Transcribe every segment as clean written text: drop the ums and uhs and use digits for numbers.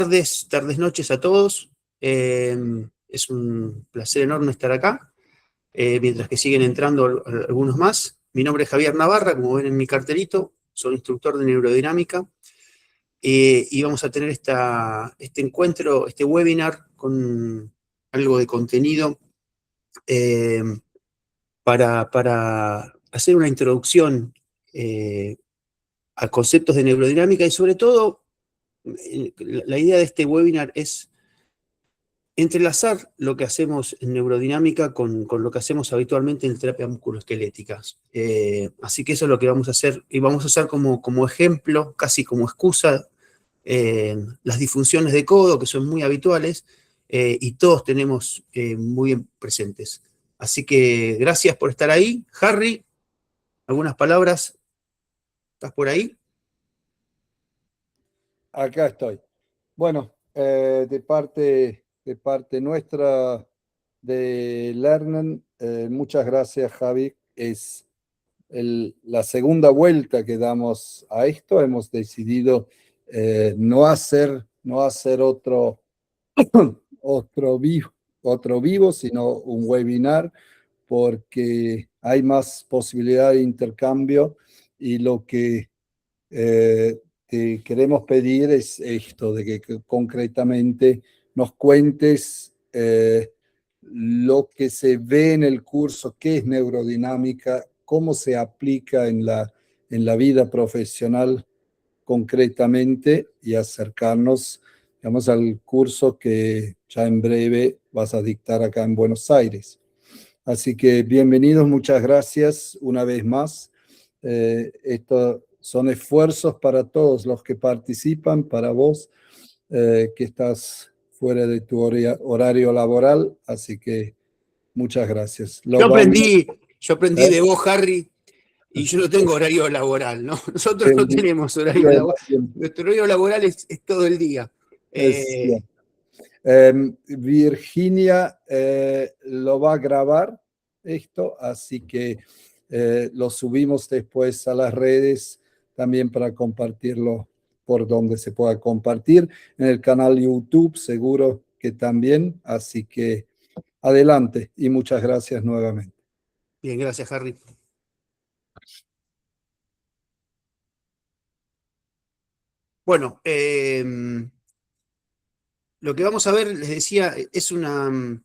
Tardes, noches a todos. Es un placer enorme estar acá, mientras que siguen entrando algunos más. Mi nombre es Javier Navarra, como ven en mi cartelito, soy instructor de neurodinámica, y vamos a tener este encuentro, este webinar con algo de contenido para hacer una introducción a conceptos de neurodinámica, y sobre todo la idea de este webinar es entrelazar lo que hacemos en neurodinámica con lo que hacemos habitualmente en terapia musculoesquelética. Así que eso es lo que vamos a hacer, y vamos a usar como ejemplo, casi como excusa, las disfunciones de codo, que son muy habituales, y todos tenemos muy bien presentes. Así que gracias por estar ahí. Harry, ¿algunas palabras? ¿Estás por ahí? Acá estoy. Bueno, de parte nuestra de Lernen, muchas gracias, Javi. Es la segunda vuelta que damos a esto. Hemos decidido no hacer otro vivo, sino un webinar, porque hay más posibilidad de intercambio, y lo que te queremos pedir es esto, de que concretamente nos cuentes lo que se ve en el curso, qué es neurodinámica, cómo se aplica en la vida profesional concretamente, y acercarnos, digamos, al curso que ya en breve vas a dictar acá en Buenos Aires. Así que bienvenidos, muchas gracias una vez más. Esto son esfuerzos para todos los que participan, para vos que estás fuera de tu horario laboral, así que muchas gracias. Yo aprendí de vos, Harry, y yo no tengo horario laboral, ¿no? Nosotros no tenemos horario laboral. Nuestro horario laboral es todo el día. Virginia lo va a grabar esto, así que lo subimos después a las redes también para compartirlo por donde se pueda compartir. En el canal YouTube seguro que también, así que adelante y muchas gracias nuevamente. Bien, gracias, Harry. Bueno, lo que vamos a ver, les decía, es una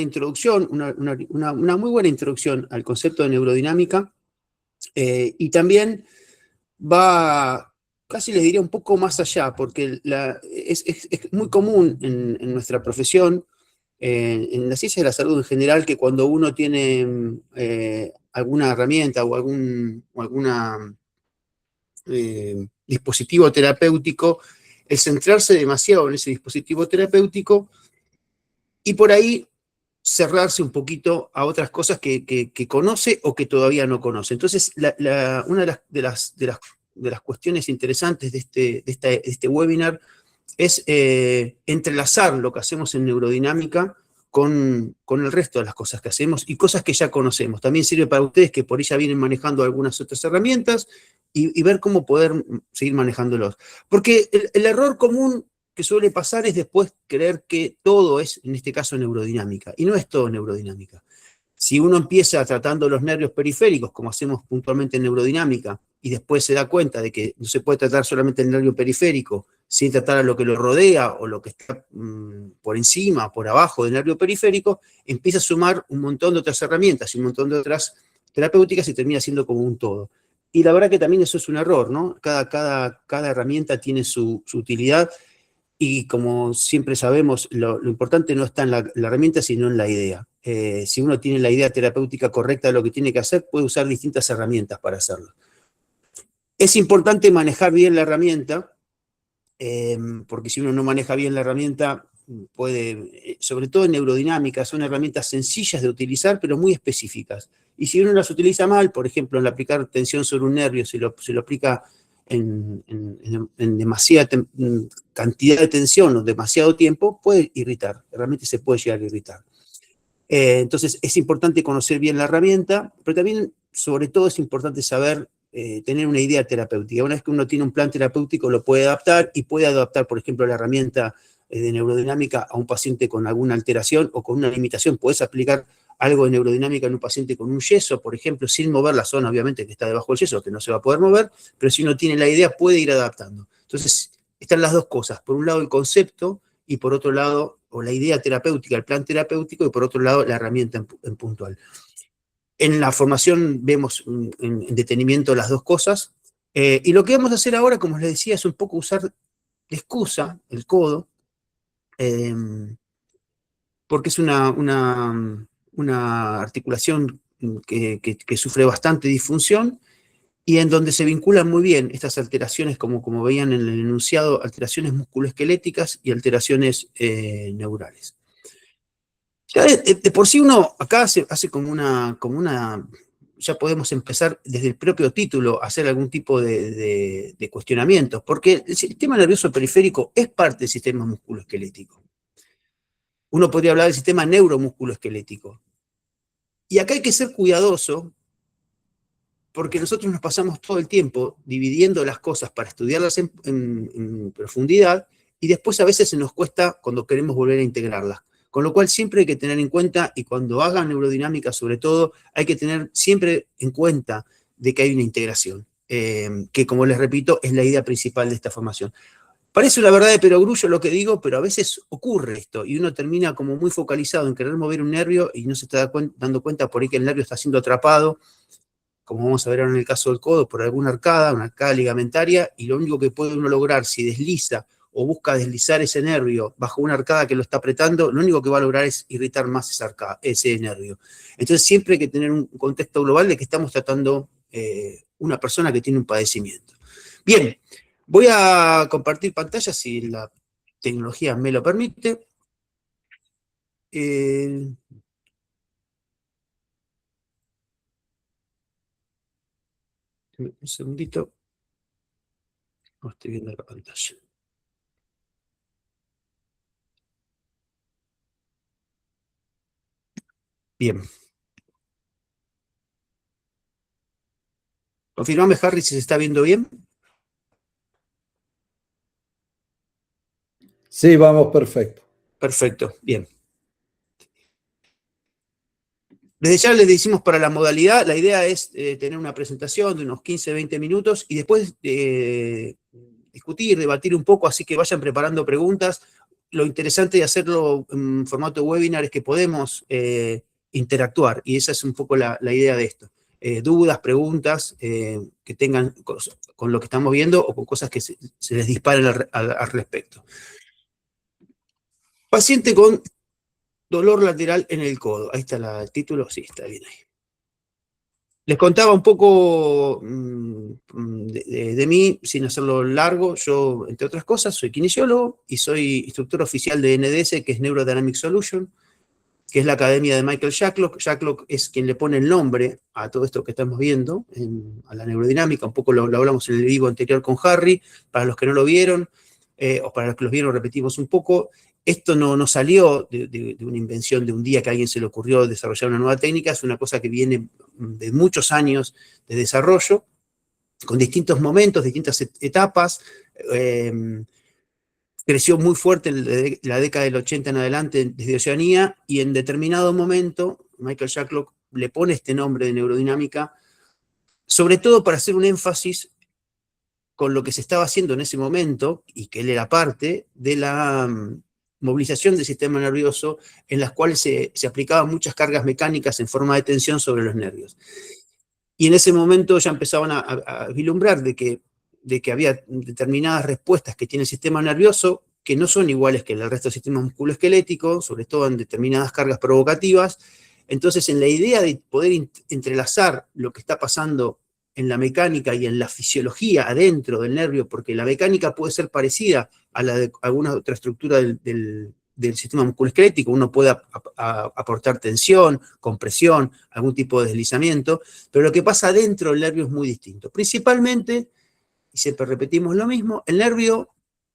introducción, una muy buena introducción al concepto de neurodinámica, y también va, casi les diría, un poco más allá, porque es muy común en nuestra profesión, en la ciencia de la salud en general, que cuando uno tiene alguna herramienta o alguna dispositivo terapéutico, el centrarse demasiado en ese dispositivo terapéutico y por ahí cerrarse un poquito a otras cosas que conoce o que todavía no conoce. Entonces, una de las cuestiones interesantes de este webinar es entrelazar lo que hacemos en neurodinámica con el resto de las cosas que hacemos y cosas que ya conocemos. También sirve para ustedes que por ahí ya vienen manejando algunas otras herramientas y ver cómo poder seguir manejándolos. Porque el error común que suele pasar es después creer que todo es, en este caso, neurodinámica. Y no es todo neurodinámica. Si uno empieza tratando los nervios periféricos, como hacemos puntualmente en neurodinámica, y después se da cuenta de que no se puede tratar solamente el nervio periférico, sin tratar a lo que lo rodea o lo que está por encima, por abajo del nervio periférico, empieza a sumar un montón de otras herramientas y un montón de otras terapéuticas y termina siendo como un todo. Y la verdad que también eso es un error, ¿no? Cada herramienta tiene su utilidad, y como siempre sabemos, lo importante no está en la herramienta, sino en la idea. Si uno tiene la idea terapéutica correcta de lo que tiene que hacer, puede usar distintas herramientas para hacerlo. Es importante manejar bien la herramienta, porque si uno no maneja bien la herramienta, puede, sobre todo en neurodinámica, son herramientas sencillas de utilizar, pero muy específicas. Y si uno las utiliza mal, por ejemplo, en aplicar tensión sobre un nervio, se lo aplica en demasiada cantidad de tensión o demasiado tiempo, puede irritar, realmente se puede llegar a irritar. Entonces es importante conocer bien la herramienta, pero también, sobre todo, es importante saber tener una idea terapéutica. Una vez que uno tiene un plan terapéutico, lo puede adaptar y puede adaptar, por ejemplo, la herramienta de neurodinámica a un paciente con alguna alteración o con una limitación. Puedes aplicar algo de neurodinámica en un paciente con un yeso, por ejemplo, sin mover la zona, obviamente, que está debajo del yeso, que no se va a poder mover, pero si uno tiene la idea, puede ir adaptando. Entonces, están las dos cosas. Por un lado, el concepto, y por otro lado, o la idea terapéutica, el plan terapéutico, y por otro lado, la herramienta en puntual. En la formación vemos en detenimiento las dos cosas, y lo que vamos a hacer ahora, como les decía, es un poco usar de excusa el codo, porque es una articulación que sufre bastante disfunción y en donde se vinculan muy bien estas alteraciones, como veían en el enunciado, alteraciones musculoesqueléticas y alteraciones neurales. Ya de por sí uno acá hace como una, ya podemos empezar desde el propio título a hacer algún tipo de cuestionamientos, porque el sistema nervioso periférico es parte del sistema musculoesquelético. Uno podría hablar del sistema neuromusculoesquelético. Y acá hay que ser cuidadoso, porque nosotros nos pasamos todo el tiempo dividiendo las cosas para estudiarlas en profundidad, y después a veces se nos cuesta cuando queremos volver a integrarlas. Con lo cual siempre hay que tener en cuenta, y cuando hagan neurodinámica sobre todo, hay que tener siempre en cuenta de que hay una integración, que como les repito, es la idea principal de esta formación. Parece una verdad de perogrullo lo que digo, pero a veces ocurre esto, y uno termina como muy focalizado en querer mover un nervio y no se está dando cuenta por ahí que el nervio está siendo atrapado, como vamos a ver ahora en el caso del codo, por alguna arcada, una arcada ligamentaria, y lo único que puede uno lograr si desliza o busca deslizar ese nervio bajo una arcada que lo está apretando, lo único que va a lograr es irritar más ese nervio. Entonces siempre hay que tener un contexto global de que estamos tratando una persona que tiene un padecimiento. Bien, voy a compartir pantalla si la tecnología me lo permite. Un segundito. No estoy viendo la pantalla. Bien. Confirmame, Harry, si se está viendo bien. Sí, vamos, perfecto. Perfecto, bien. Desde ya les decimos para la modalidad, la idea es tener una presentación de unos 15, 20 minutos y después discutir, debatir un poco, así que vayan preparando preguntas. Lo interesante de hacerlo en formato webinar es que podemos interactuar, y esa es un poco la idea de esto. Dudas, preguntas que tengan con lo que estamos viendo o con cosas que se les disparen al respecto. Paciente con dolor lateral en el codo. Ahí está el título, sí, está bien ahí. Les contaba un poco de mí, sin hacerlo largo. Yo, entre otras cosas, soy kinesiólogo y soy instructor oficial de NDS, que es Neurodynamic Solution, que es la academia de Michael Jacklock. Jacklock es quien le pone el nombre a todo esto que estamos viendo, a la neurodinámica. Un poco lo hablamos en el vivo anterior con Harry, para los que no lo vieron, o para los que los vieron repetimos un poco. Esto no salió de una invención de un día que a alguien se le ocurrió desarrollar una nueva técnica, es una cosa que viene de muchos años de desarrollo, con distintos momentos, distintas etapas. Creció muy fuerte en la década del 80 en adelante desde Oceanía, y en determinado momento Michael Jacklock le pone este nombre de neurodinámica, sobre todo para hacer un énfasis con lo que se estaba haciendo en ese momento, y que él era parte de la movilización del sistema nervioso, en las cuales se aplicaban muchas cargas mecánicas en forma de tensión sobre los nervios. Y en ese momento ya empezaban a vislumbrar de que había determinadas respuestas que tiene el sistema nervioso que no son iguales que el resto del sistema musculoesquelético, sobre todo en determinadas cargas provocativas. Entonces, en la idea de poder entrelazar lo que está pasando en la mecánica y en la fisiología adentro del nervio, porque la mecánica puede ser parecida a la de alguna otra estructura del sistema musculoesquelético. Uno puede aportar tensión, compresión, algún tipo de deslizamiento, pero lo que pasa adentro del nervio es muy distinto. Principalmente, y siempre repetimos lo mismo, el nervio,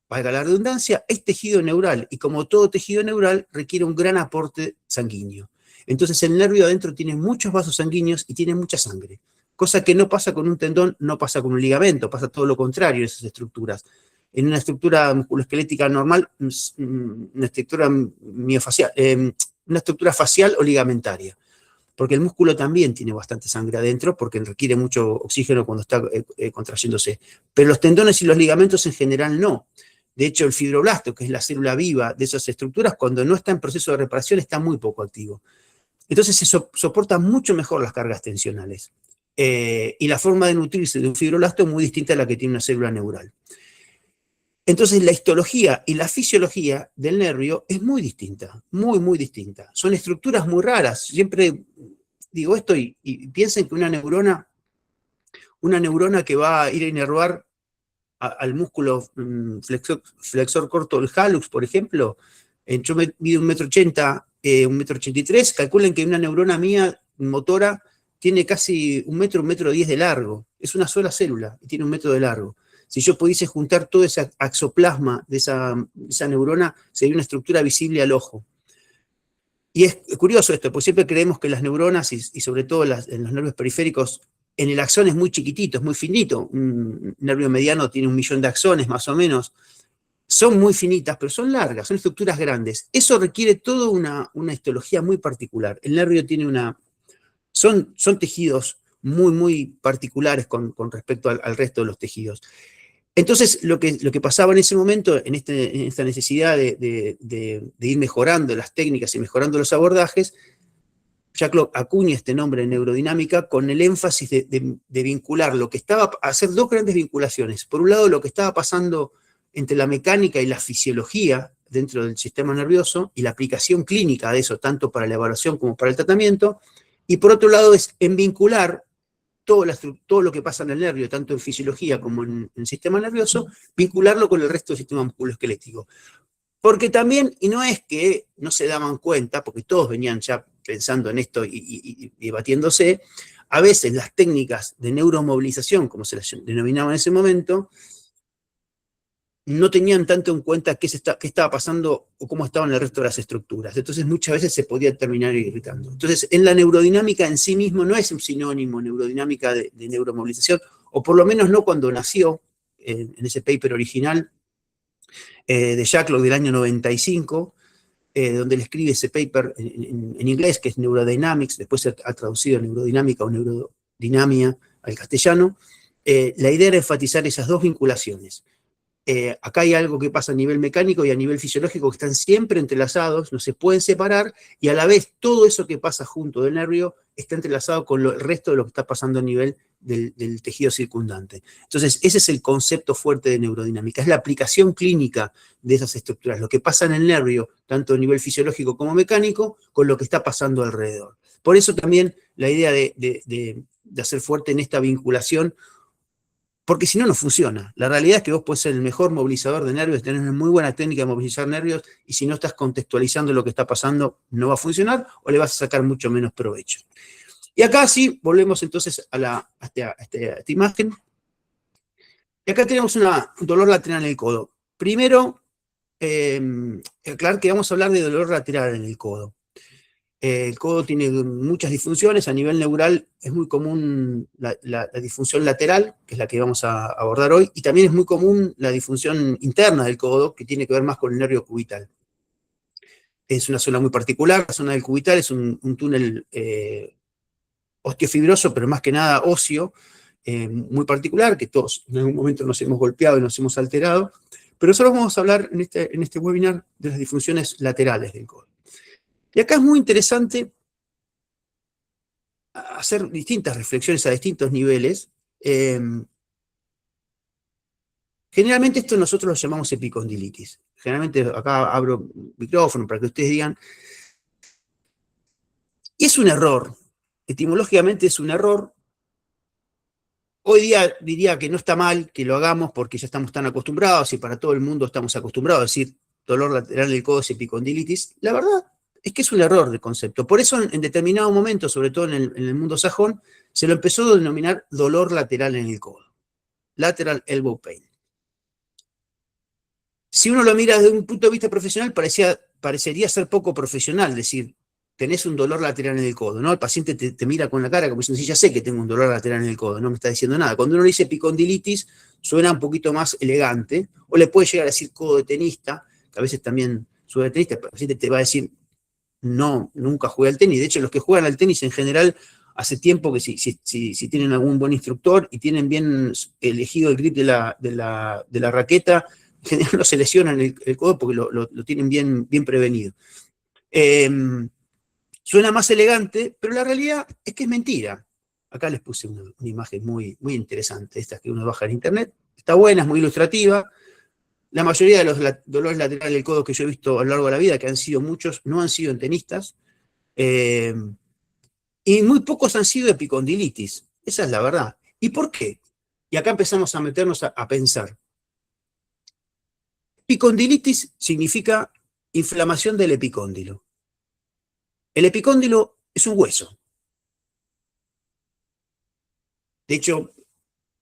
valga la redundancia, es tejido neural, y como todo tejido neural requiere un gran aporte sanguíneo. Entonces el nervio adentro tiene muchos vasos sanguíneos y tiene mucha sangre. cosa que no pasa con un tendón, no pasa con un ligamento, pasa todo lo contrario en esas estructuras. En una estructura musculoesquelética normal, una estructura miofacial, una estructura facial o ligamentaria, porque el músculo también tiene bastante sangre adentro, porque requiere mucho oxígeno cuando está contrayéndose. Pero los tendones y los ligamentos en general no. De hecho, el fibroblasto, que es la célula viva de esas estructuras, cuando no está en proceso de reparación, está muy poco activo. Entonces se soporta mucho mejor las cargas tensionales. Y la forma de nutrirse de un fibroblasto es muy distinta a la que tiene una célula neural. Entonces la histología y la fisiología del nervio es muy distinta, muy, muy distinta. Son estructuras muy raras. Siempre digo esto y piensen que una neurona que va a ir a inervar al músculo flexor corto del hallux, por ejemplo, yo mido 1,80 m, 1,83 m, calculen que una neurona mía motora tiene casi 1 metro, 1,10 m de largo. Es una sola célula y tiene 1 metro de largo. Si yo pudiese juntar todo ese axoplasma de esa neurona, sería una estructura visible al ojo. Y es curioso esto, porque siempre creemos que las neuronas, y sobre todo en los nervios periféricos, en el axón es muy chiquitito, es muy finito. Un nervio mediano tiene 1 millón de axones, más o menos. Son muy finitas, pero son largas, son estructuras grandes. Eso requiere toda una histología muy particular. El nervio tiene son tejidos muy, muy particulares con respecto al resto de los tejidos. Entonces, lo que pasaba en ese momento, en esta necesidad de ir mejorando las técnicas y mejorando los abordajes, Jack acuña este nombre de neurodinámica con el énfasis de vincular lo que hacer dos grandes vinculaciones. Por un lado, lo que estaba pasando entre la mecánica y la fisiología dentro del sistema nervioso y la aplicación clínica de eso, tanto para la evaluación como para el tratamiento. Y por otro lado, es en vincular todo lo que pasa en el nervio, tanto en fisiología como en el sistema nervioso, vincularlo con el resto del sistema musculoesquelético. Porque también, y no es que no se daban cuenta, porque todos venían ya pensando en esto y debatiéndose, a veces las técnicas de neuromovilización, como se las denominaba en ese momento, no tenían tanto en cuenta qué estaba pasando o cómo estaban el resto de las estructuras. Entonces muchas veces se podía terminar irritando. Entonces en la neurodinámica en sí mismo no es un sinónimo neurodinámica de neuromovilización, o por lo menos no cuando nació en ese paper original de Jacklock del año 95, donde él escribe ese paper en inglés, que es Neurodynamics, después se ha traducido neurodinámica o neurodinamia al castellano. La idea era enfatizar esas dos vinculaciones. Acá hay algo que pasa a nivel mecánico y a nivel fisiológico que están siempre entrelazados, no se pueden separar, y a la vez todo eso que pasa junto del nervio está entrelazado con el resto de lo que está pasando a nivel del tejido circundante. Entonces, ese es el concepto fuerte de neurodinámica, es la aplicación clínica de esas estructuras, lo que pasa en el nervio, tanto a nivel fisiológico como mecánico, con lo que está pasando alrededor. Por eso también la idea de hacer fuerte en esta vinculación, porque si no, no funciona. La realidad es que vos podés ser el mejor movilizador de nervios, tenés una muy buena técnica de movilizar nervios, y si no estás contextualizando lo que está pasando, no va a funcionar o le vas a sacar mucho menos provecho. Y acá sí, volvemos entonces a esta imagen. Y acá tenemos un dolor lateral en el codo. Primero, aclarar que vamos a hablar de dolor lateral en el codo. El codo tiene muchas disfunciones, a nivel neural es muy común la disfunción lateral, que es la que vamos a abordar hoy, y también es muy común la disfunción interna del codo, que tiene que ver más con el nervio cubital. Es una zona muy particular, la zona del cubital es un túnel osteofibroso, pero más que nada óseo, muy particular, que todos en algún momento nos hemos golpeado y nos hemos alterado, pero nosotros vamos a hablar en este webinar de las disfunciones laterales del codo. Y acá es muy interesante hacer distintas reflexiones a distintos niveles. Generalmente esto nosotros lo llamamos epicondilitis. Generalmente acá abro micrófono para que ustedes digan. Y es un error. Etimológicamente es un error. Hoy día diría que no está mal que lo hagamos porque ya estamos tan acostumbrados y para todo el mundo estamos acostumbrados a decir dolor lateral del codo es epicondilitis. La verdad es que es un error de concepto. Por eso en determinado momento, sobre todo en el mundo sajón, se lo empezó a denominar dolor lateral en el codo. Lateral elbow pain. Si uno lo mira desde un punto de vista profesional, parecería ser poco profesional decir tenés un dolor lateral en el codo, ¿no? El paciente te mira con la cara como diciendo, sí, ya sé que tengo un dolor lateral en el codo, no me está diciendo nada. Cuando uno le dice epicondilitis, suena un poquito más elegante, o le puede llegar a decir codo de tenista, que a veces también suena de tenista, pero el paciente te va a decir, no, nunca jugué al tenis. De hecho, los que juegan al tenis en general, hace tiempo que si tienen algún buen instructor y tienen bien elegido el grip de la raqueta, en general no se lesionan el codo porque lo tienen bien prevenido. Suena más elegante, pero la realidad es que es mentira. Acá les puse una imagen muy interesante, esta que uno baja en internet. Está buena, es muy ilustrativa. La mayoría de los dolores laterales del codo que yo he visto a lo largo de la vida, que han sido muchos, no han sido en tenistas. Y muy pocos han sido epicondilitis. Esa es la verdad. ¿Y por qué? Y acá empezamos a meternos a pensar. Epicondilitis significa inflamación del epicóndilo. El epicóndilo es un hueso. De hecho,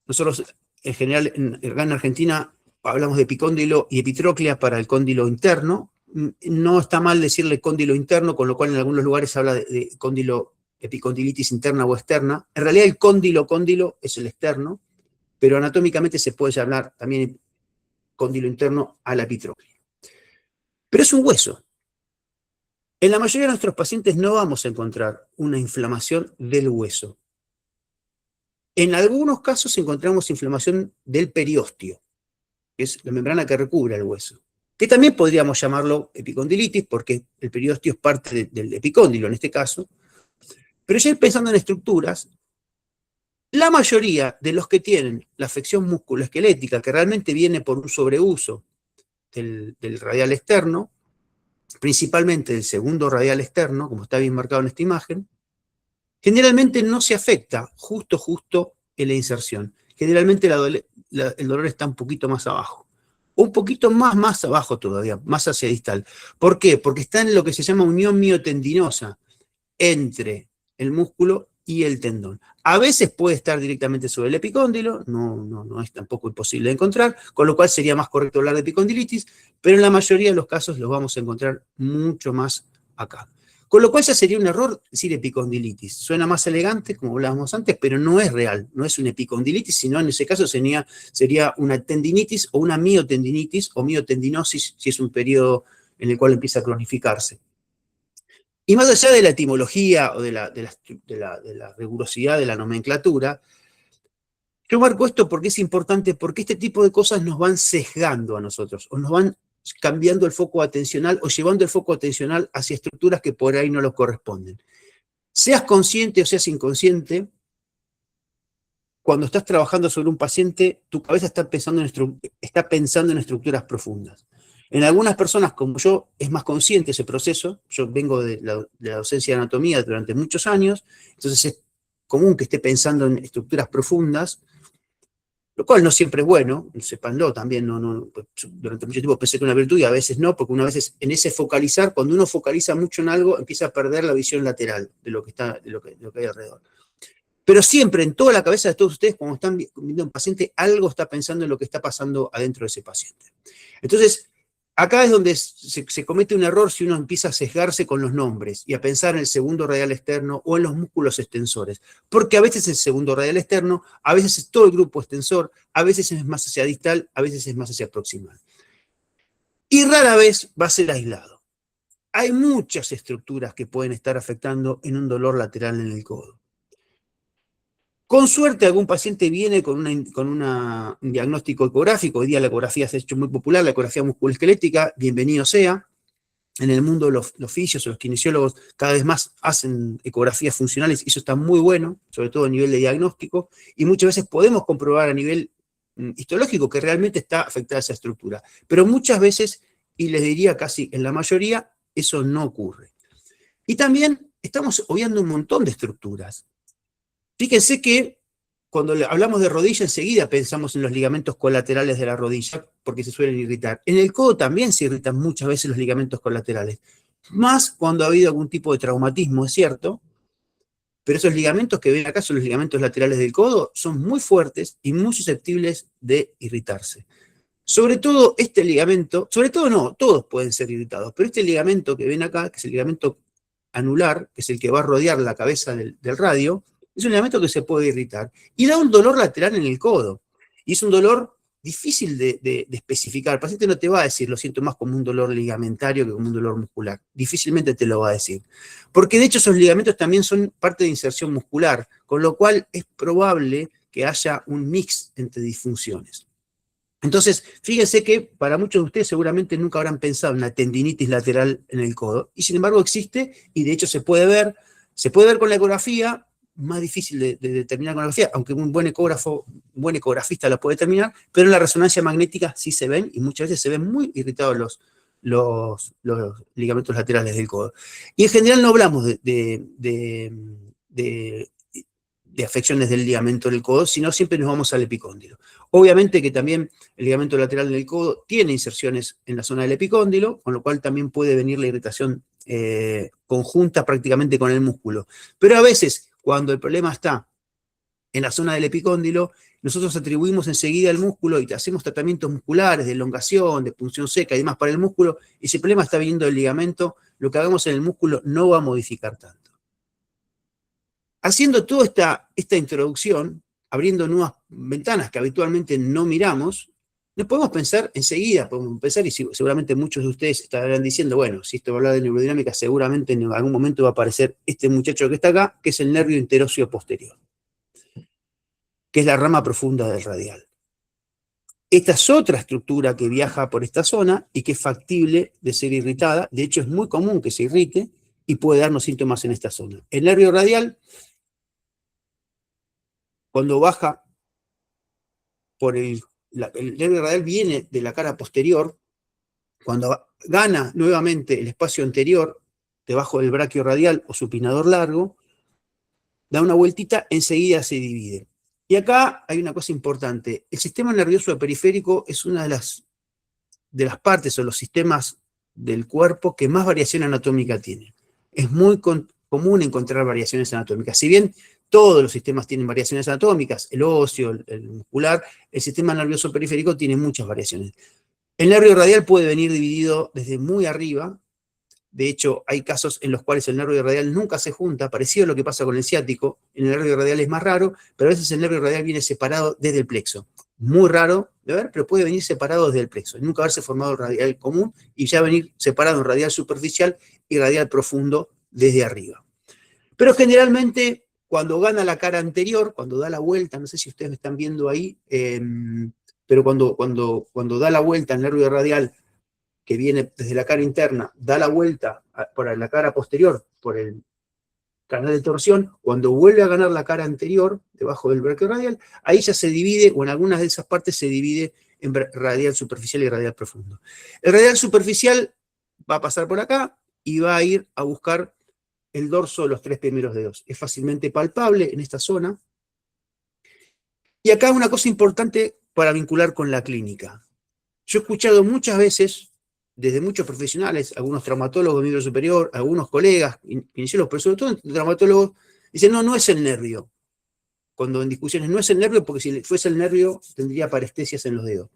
nosotros en general en Argentina hablamos de epicóndilo y epitróclea para el cóndilo interno. No está mal decirle cóndilo interno, con lo cual en algunos lugares se habla de cóndilo, epicondilitis interna o externa. En realidad el cóndilo es el externo, pero anatómicamente se puede hablar también cóndilo interno a la epitróclea. Pero es un hueso. En la mayoría de nuestros pacientes no vamos a encontrar una inflamación del hueso. En algunos casos encontramos inflamación del periósteo, que es la membrana que recubre el hueso, que también podríamos llamarlo epicondilitis, porque el periósteo es parte del epicóndilo en este caso. Pero ya pensando en estructuras, la mayoría de los que tienen la afección musculoesquelética, que realmente viene por un sobreuso del radial externo, principalmente del segundo radial externo, como está bien marcado en esta imagen, generalmente no se afecta justo en la inserción. Generalmente el dolor está un poquito más abajo. Un poquito más abajo todavía, más hacia distal. ¿Por qué? Porque está en lo que se llama unión miotendinosa entre el músculo y el tendón. A veces puede estar directamente sobre el epicóndilo, no es tampoco imposible de encontrar, con lo cual sería más correcto hablar de epicondilitis, pero en la mayoría de los casos los vamos a encontrar mucho más acá. Con lo cual ya sería un error decir epicondilitis. Suena más elegante, como hablábamos antes, pero no es real, no es una epicondilitis, sino en ese caso sería una tendinitis o una miotendinitis o miotendinosis, si es un periodo en el cual empieza a cronificarse. Y más allá de la etimología o de la rigurosidad de la nomenclatura, yo marco esto porque es importante, porque este tipo de cosas nos van sesgando a nosotros, o nos van cambiando el foco atencional o llevando el foco atencional hacia estructuras que por ahí no los corresponden. Seas consciente o seas inconsciente, cuando estás trabajando sobre un paciente, tu cabeza está pensando en estructuras profundas. En algunas personas como yo es más consciente ese proceso. Yo vengo de la docencia de anatomía durante muchos años, entonces es común que esté pensando en estructuras profundas, lo cual no siempre es bueno, sépanlo también, pues, durante mucho tiempo pensé que una virtud y a veces no, porque una vez en ese focalizar, cuando uno focaliza mucho en algo, empieza a perder la visión lateral de lo que hay alrededor. Pero siempre, en toda la cabeza de todos ustedes, cuando están viendo un paciente, algo está pensando en lo que está pasando adentro de ese paciente. Entonces, acá es donde se comete un error si uno empieza a sesgarse con los nombres y a pensar en el segundo radial externo o en los músculos extensores. Porque a veces es el segundo radial externo, a veces es todo el grupo extensor, a veces es más hacia distal, a veces es más hacia proximal. Y rara vez va a ser aislado. Hay muchas estructuras que pueden estar afectando en un dolor lateral en el codo. Con suerte algún paciente viene con un diagnóstico ecográfico. Hoy día la ecografía se ha hecho muy popular, la ecografía musculoesquelética, bienvenido sea. En el mundo los fisios o los kinesiólogos cada vez más hacen ecografías funcionales y eso está muy bueno, sobre todo a nivel de diagnóstico, y muchas veces podemos comprobar a nivel histológico que realmente está afectada esa estructura. Pero muchas veces, y les diría casi en la mayoría, eso no ocurre. Y también estamos obviando un montón de estructuras. Fíjense que cuando hablamos de rodilla, enseguida pensamos en los ligamentos colaterales de la rodilla, porque se suelen irritar. En el codo también se irritan muchas veces los ligamentos colaterales, más cuando ha habido algún tipo de traumatismo, es cierto, pero esos ligamentos que ven acá son los ligamentos laterales del codo, son muy fuertes y muy susceptibles de irritarse. Sobre todo este ligamento, sobre todo no, todos pueden ser irritados, pero este ligamento que ven acá, que es el ligamento anular, que es el que va a rodear la cabeza del radio, es un ligamento que se puede irritar y da un dolor lateral en el codo. Y es un dolor difícil de especificar. El paciente no te va a decir, lo siento más como un dolor ligamentario que como un dolor muscular. Difícilmente te lo va a decir. Porque de hecho esos ligamentos también son parte de inserción muscular, con lo cual es probable que haya un mix entre disfunciones. Entonces, fíjense que para muchos de ustedes seguramente nunca habrán pensado en la tendinitis lateral en el codo, y sin embargo existe, y de hecho se puede ver con la ecografía, más difícil de determinar con la ecografía, aunque un buen ecografista la puede determinar, pero en la resonancia magnética sí se ven, y muchas veces se ven muy irritados los ligamentos laterales del codo. Y en general no hablamos de afecciones del ligamento del codo, sino siempre nos vamos al epicóndilo. Obviamente que también el ligamento lateral del codo tiene inserciones en la zona del epicóndilo, con lo cual también puede venir la irritación conjunta prácticamente con el músculo. Pero a veces, cuando el problema está en la zona del epicóndilo, nosotros atribuimos enseguida al músculo y hacemos tratamientos musculares de elongación, de punción seca y demás para el músculo, y si el problema está viniendo del ligamento, lo que hagamos en el músculo no va a modificar tanto. Haciendo toda esta introducción, abriendo nuevas ventanas que habitualmente no miramos, nos podemos pensar enseguida, y seguramente muchos de ustedes estarán diciendo, bueno, si esto va a hablar de neurodinámica, seguramente en algún momento va a aparecer este muchacho que está acá, que es el nervio interóseo posterior, que es la rama profunda del radial. Esta es otra estructura que viaja por esta zona y que es factible de ser irritada. De hecho, es muy común que se irrite y puede darnos síntomas en esta zona. El nervio radial, cuando baja por el nervio radial viene de la cara posterior, cuando gana nuevamente el espacio anterior, debajo del braquio radial o supinador largo, da una vueltita, enseguida se divide. Y acá hay una cosa importante. El sistema nervioso periférico es una de las partes o los sistemas del cuerpo que más variación anatómica tiene. Es muy común encontrar variaciones anatómicas. Si bien todos los sistemas tienen variaciones anatómicas, el óseo, el muscular, el sistema nervioso periférico tiene muchas variaciones. El nervio radial puede venir dividido desde muy arriba. De hecho, hay casos en los cuales el nervio radial nunca se junta, parecido a lo que pasa con el ciático. En el nervio radial es más raro, pero a veces el nervio radial viene separado desde el plexo. Muy raro de ver, pero puede venir separado desde el plexo. Nunca haberse formado radial común y ya venir separado en radial superficial y radial profundo desde arriba. Pero generalmente, cuando gana la cara anterior, cuando da la vuelta, no sé si ustedes me están viendo ahí, pero cuando da la vuelta el nervio radial que viene desde la cara interna, da la vuelta por la cara posterior, por el canal de torsión, cuando vuelve a ganar la cara anterior, debajo del braquio radial, ahí ya se divide, o en algunas de esas partes se divide en radial superficial y radial profundo. El radial superficial va a pasar por acá y va a ir a buscar el dorso de los 3 primeros dedos. Es fácilmente palpable en esta zona. Y acá una cosa importante para vincular con la clínica. Yo he escuchado muchas veces, desde muchos profesionales, algunos traumatólogos de nivel superior, algunos colegas, kinesiólogos, pero sobre todo traumatólogos, dicen, no es el nervio. Cuando en discusiones, no es el nervio, porque si fuese el nervio tendría parestesias en los dedos.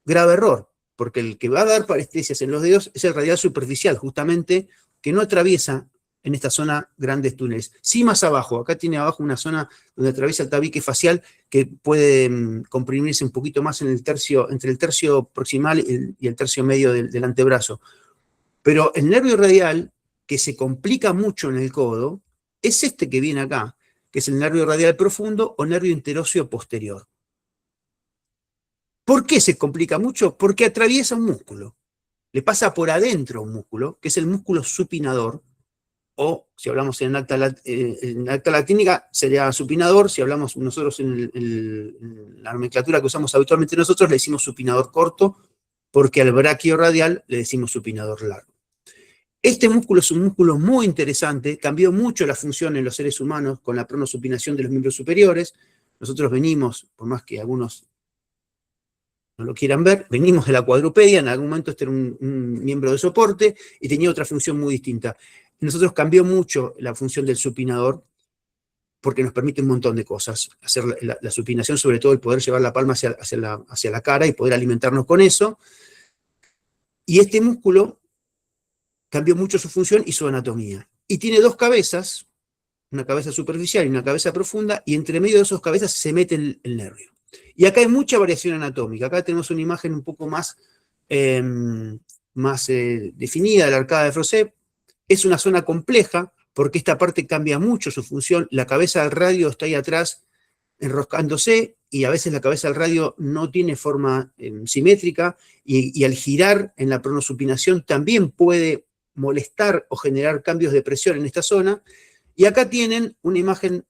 Grave error, porque el que va a dar parestesias en los dedos es el radial superficial, justamente, que no atraviesa en esta zona grandes túneles. Sí, más abajo, acá tiene abajo una zona donde atraviesa el tabique facial que puede comprimirse un poquito más entre el tercio proximal y el tercio medio del antebrazo. Pero el nervio radial, que se complica mucho en el codo, es este que viene acá, que es el nervio radial profundo o nervio interóseo posterior. ¿Por qué se complica mucho? Porque atraviesa un músculo. Le pasa por adentro un músculo, que es el músculo supinador, o si hablamos en acta latínica sería supinador, si hablamos nosotros en la nomenclatura que usamos habitualmente nosotros le decimos supinador corto, porque al braquio radial le decimos supinador largo. Este músculo es un músculo muy interesante, cambió mucho la función en los seres humanos con la pronosupinación de los miembros superiores. Nosotros venimos, por más que algunos no lo quieran ver, venimos de la cuadrupedia, en algún momento este era un miembro de soporte y tenía otra función muy distinta. Nosotros cambió mucho la función del supinador porque nos permite un montón de cosas. Hacer la supinación, sobre todo el poder llevar la palma hacia la cara y poder alimentarnos con eso. Y este músculo cambió mucho su función y su anatomía. y tiene dos cabezas, una cabeza superficial y una cabeza profunda, y entre medio de esas cabezas se mete el nervio. Y acá hay mucha variación anatómica. Acá tenemos una imagen un poco más, definida de la arcada de Froset. Es una zona compleja porque esta parte cambia mucho su función. La cabeza del radio está ahí atrás enroscándose, y a veces la cabeza del radio no tiene forma simétrica, y al girar en la pronosupinación también puede molestar o generar cambios de presión en esta zona. Y acá tienen una imagen,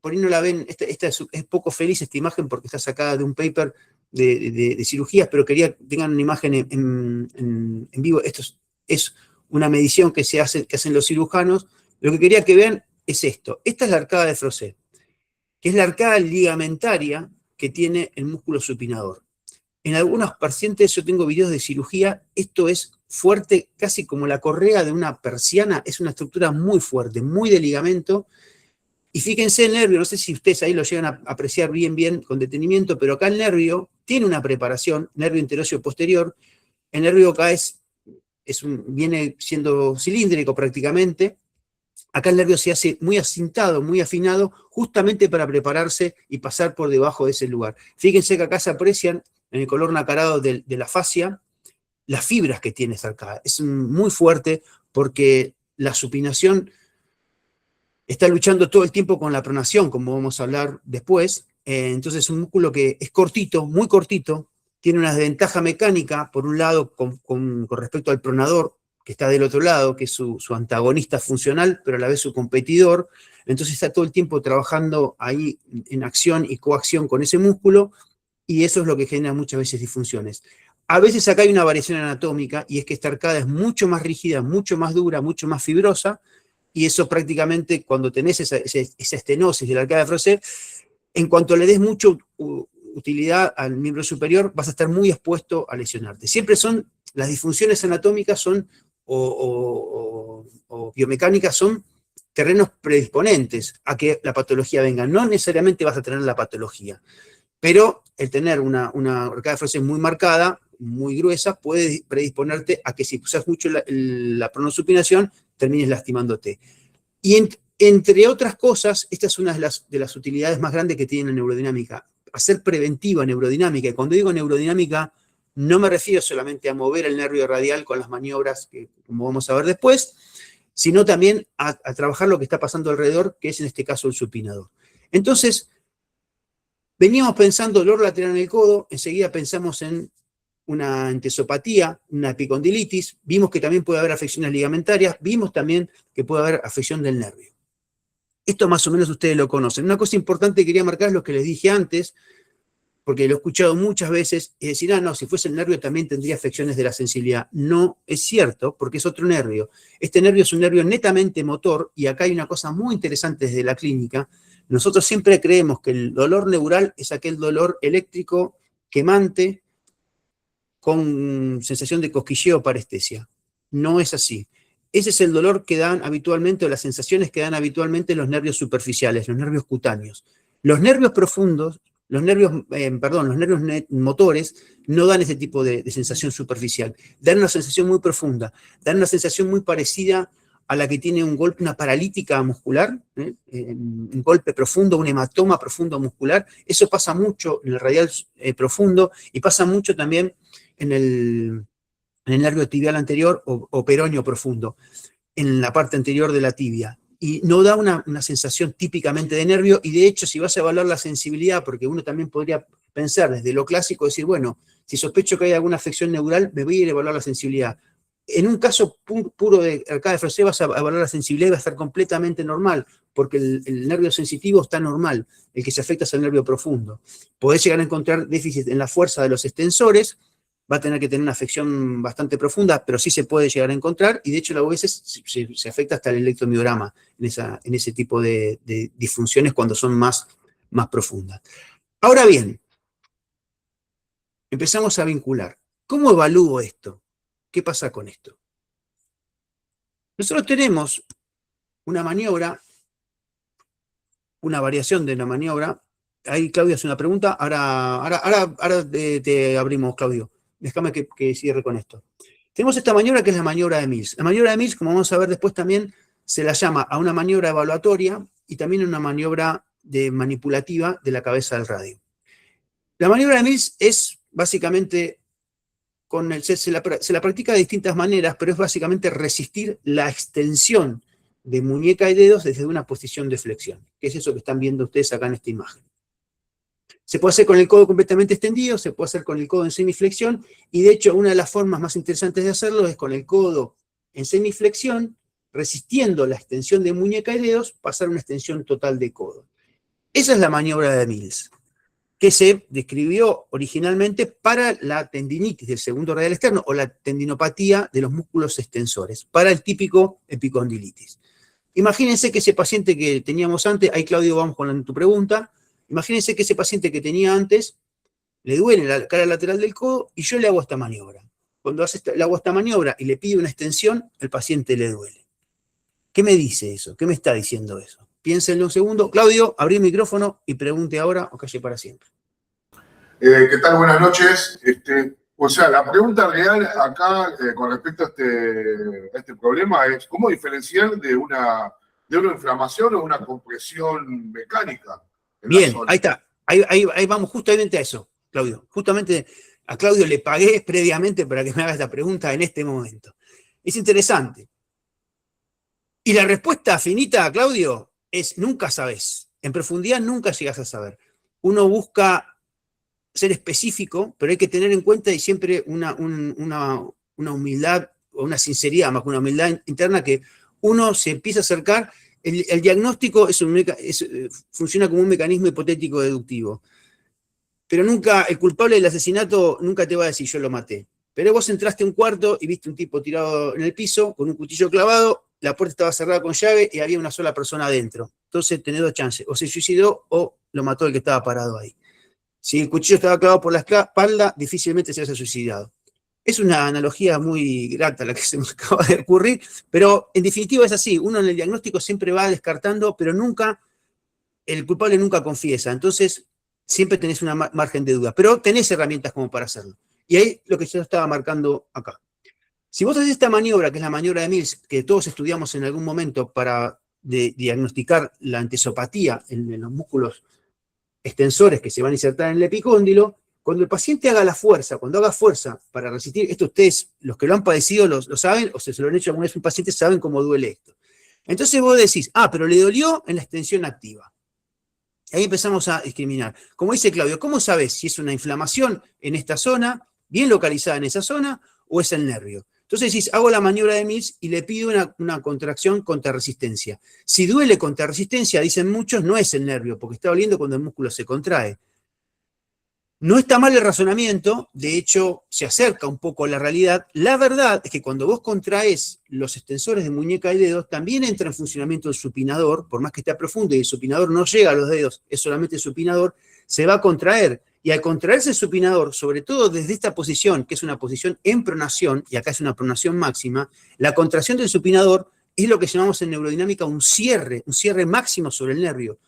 por ahí no la ven, esta es poco feliz esta imagen porque está sacada de un paper de cirugías, pero quería que tengan una imagen en vivo. Esto es una medición que hacen los cirujanos. Lo que quería que vean es esto. Esta es la arcada de Froset, que es la arcada ligamentaria que tiene el músculo supinador. En algunos pacientes, yo tengo videos de cirugía, esto es fuerte, casi como la correa de una persiana, es una estructura muy fuerte, muy de ligamento. Y fíjense el nervio, no sé si ustedes ahí lo llegan a apreciar bien con detenimiento, pero acá el nervio tiene una preparación, nervio interóseo posterior. El nervio acá viene siendo cilíndrico prácticamente. Acá el nervio se hace muy acintado, muy afinado, justamente para prepararse y pasar por debajo de ese lugar. Fíjense que acá se aprecian en el color nacarado de la fascia las fibras que tiene esa arcada. Es muy fuerte porque la supinación está luchando todo el tiempo con la pronación, como vamos a hablar después. Entonces es un músculo que es cortito, muy cortito, tiene una desventaja mecánica, por un lado, con respecto al pronador, que está del otro lado, que es su antagonista funcional, pero a la vez su competidor. Entonces está todo el tiempo trabajando ahí en acción y coacción con ese músculo, y eso es lo que genera muchas veces disfunciones. A veces acá hay una variación anatómica, y es que esta arcada es mucho más rígida, mucho más dura, mucho más fibrosa, y eso prácticamente, cuando tenés esa estenosis de la arcada de Froset, en cuanto le des mucha utilidad al miembro superior, vas a estar muy expuesto a lesionarte. Siempre las disfunciones anatómicas o biomecánicas son terrenos predisponentes a que la patología venga. No necesariamente vas a tener la patología, pero el tener una arcada de Froset muy marcada, muy gruesa, puede predisponerte a que si usas mucho la pronosupinación, termines lastimándote. Y entre otras cosas, esta es una de las utilidades más grandes que tiene la neurodinámica, hacer preventiva neurodinámica. Y cuando digo neurodinámica, no me refiero solamente a mover el nervio radial con las maniobras, que como vamos a ver después, sino también a trabajar lo que está pasando alrededor, que es en este caso el supinador. Entonces, veníamos pensando dolor lateral en el codo, enseguida pensamos en una entesopatía, una epicondilitis, vimos que también puede haber afecciones ligamentarias, vimos también que puede haber afección del nervio. Esto más o menos ustedes lo conocen. Una cosa importante que quería marcar es lo que les dije antes, porque lo he escuchado muchas veces, es decir, no, si fuese el nervio también tendría afecciones de la sensibilidad. No es cierto, porque es otro nervio. Este nervio es un nervio netamente motor, y acá hay una cosa muy interesante desde la clínica. Nosotros siempre creemos que el dolor neural es aquel dolor eléctrico quemante con sensación de cosquilleo o parestesia. No es así. Ese es el dolor que dan habitualmente, o las sensaciones que dan habitualmente los nervios superficiales, los nervios cutáneos. Los nervios profundos, los nervios motores, no dan ese tipo de sensación superficial. Dan una sensación muy profunda, dan una sensación muy parecida a la que tiene un golpe, una paralítica muscular, un golpe profundo, un hematoma profundo muscular. Eso pasa mucho en el radial profundo, y pasa mucho también en el nervio tibial anterior o peroneo profundo, en la parte anterior de la tibia. Y no da una sensación típicamente de nervio, y de hecho, si vas a evaluar la sensibilidad, porque uno también podría pensar desde lo clásico, decir, bueno, si sospecho que hay alguna afección neural, me voy a ir a evaluar la sensibilidad. En un caso puro de arcada de Froset vas a evaluar la sensibilidad y va a estar completamente normal, porque el nervio sensitivo está normal, el que se afecta es el nervio profundo. Podés llegar a encontrar déficit en la fuerza de los extensores, va a tener que tener una afección bastante profunda, pero sí se puede llegar a encontrar, y de hecho a veces se afecta hasta el electromiograma en ese tipo de disfunciones cuando son más profundas. Ahora bien, empezamos a vincular. ¿Cómo evalúo esto? ¿Qué pasa con esto? Nosotros tenemos una maniobra, una variación de la maniobra. Ahí Claudio hace una pregunta. Ahora te abrimos, Claudio. Déjame que cierre con esto. Tenemos esta maniobra que es la maniobra de Mills. La maniobra de Mills, como vamos a ver después también, se la llama a una maniobra evaluatoria y también a una maniobra manipulativa de la cabeza del radio. La maniobra de Mills es básicamente, se la practica de distintas maneras, pero es básicamente resistir la extensión de muñeca y dedos desde una posición de flexión, que es eso que están viendo ustedes acá en esta imagen. Se puede hacer con el codo completamente extendido, se puede hacer con el codo en semiflexión, y de hecho una de las formas más interesantes de hacerlo es con el codo en semiflexión, resistiendo la extensión de muñeca y dedos, pasar a una extensión total de codo. Esa es la maniobra de Mills, que se describió originalmente para la tendinitis del segundo radial externo o la tendinopatía de los músculos extensores, para el típico epicondilitis. Imagínense que ese paciente que teníamos antes, ahí Claudio vamos con tu pregunta, imagínense que ese paciente que tenía antes le duele la cara lateral del codo y yo le hago esta maniobra. Cuando le hago esta maniobra y le pido una extensión, el paciente le duele. ¿Qué me dice eso? ¿Qué me está diciendo eso? Piénsenlo un segundo. Claudio, abrí el micrófono y pregunte ahora o calle para siempre. ¿Qué tal? Buenas noches. O sea, la pregunta real acá con respecto a este problema es ¿cómo diferenciar de una inflamación o una compresión mecánica? Bien, ahí está. Ahí vamos justamente a eso, Claudio. Justamente a Claudio le pagué previamente para que me haga esta pregunta en este momento. Es interesante. Y la respuesta finita, Claudio, es nunca sabes. En profundidad nunca llegas a saber. Uno busca ser específico, pero hay que tener en cuenta y siempre una humildad o una sinceridad, más que una humildad interna, que uno se empieza a acercar. El diagnóstico funciona como un mecanismo hipotético deductivo. Pero nunca, el culpable del asesinato nunca te va a decir yo lo maté. Pero vos entraste a un cuarto y viste un tipo tirado en el piso con un cuchillo clavado, la puerta estaba cerrada con llave y había una sola persona adentro. Entonces tenés dos chances, o se suicidó o lo mató el que estaba parado ahí. Si el cuchillo estaba clavado por la espalda, difícilmente se haya suicidado. Es una analogía muy grata la que se me acaba de ocurrir, pero en definitiva es así. Uno en el diagnóstico siempre va descartando, pero nunca, el culpable nunca confiesa. Entonces, siempre tenés una margen de duda, pero tenés herramientas como para hacerlo. Y ahí lo que yo estaba marcando acá. Si vos haces esta maniobra, que es la maniobra de Mills, que todos estudiamos en algún momento para diagnosticar la antesopatía en los músculos extensores que se van a insertar en el epicóndilo, cuando el paciente haga la fuerza, cuando haga fuerza para resistir, esto ustedes, los que lo han padecido, lo saben, o se lo han hecho alguna vez a un paciente, saben cómo duele esto. Entonces vos decís, pero le dolió en la extensión activa. Ahí empezamos a discriminar. Como dice Claudio, ¿cómo sabes si es una inflamación en esta zona, bien localizada en esa zona, o es el nervio? Entonces decís, hago la maniobra de Mills y le pido una contracción contra resistencia. Si duele contra resistencia, dicen muchos, no es el nervio, porque está doliendo cuando el músculo se contrae. No está mal el razonamiento, de hecho se acerca un poco a la realidad. La verdad es que cuando vos contraes los extensores de muñeca y dedos, también entra en funcionamiento el supinador, por más que esté profundo y el supinador no llega a los dedos, es solamente el supinador, se va a contraer. Y al contraerse el supinador, sobre todo desde esta posición, que es una posición en pronación, y acá es una pronación máxima, la contracción del supinador es lo que llamamos en neurodinámica un cierre máximo sobre el nervio.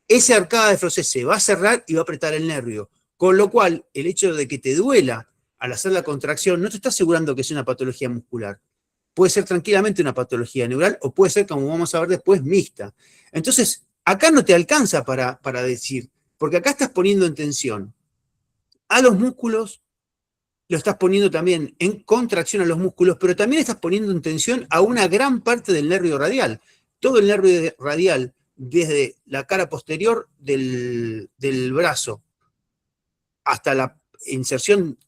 Esa arcada de Froese se va a cerrar y va a apretar el nervio. Con lo cual, el hecho de que te duela al hacer la contracción no te está asegurando que sea una patología muscular. Puede ser tranquilamente una patología neural o puede ser, como vamos a ver después, mixta. Entonces, acá no te alcanza para decir, porque acá estás poniendo en tensión a los músculos, lo estás poniendo también en contracción a los músculos, pero también estás poniendo en tensión a una gran parte del nervio radial. Todo el nervio radial, desde la cara posterior del brazo hasta la inserción,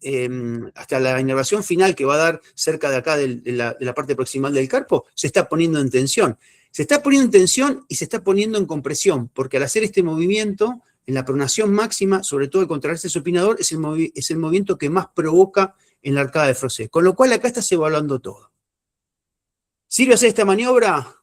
hasta la inervación final que va a dar cerca de acá de la parte proximal del carpo, se está poniendo en tensión. Se está poniendo en tensión y se está poniendo en compresión, porque al hacer este movimiento, en la pronación máxima, sobre todo el contraerse supinador, es el movimiento que más provoca en la arcada de Froese. Con lo cual acá estás evaluando todo. ¿Sirve hacer esta maniobra?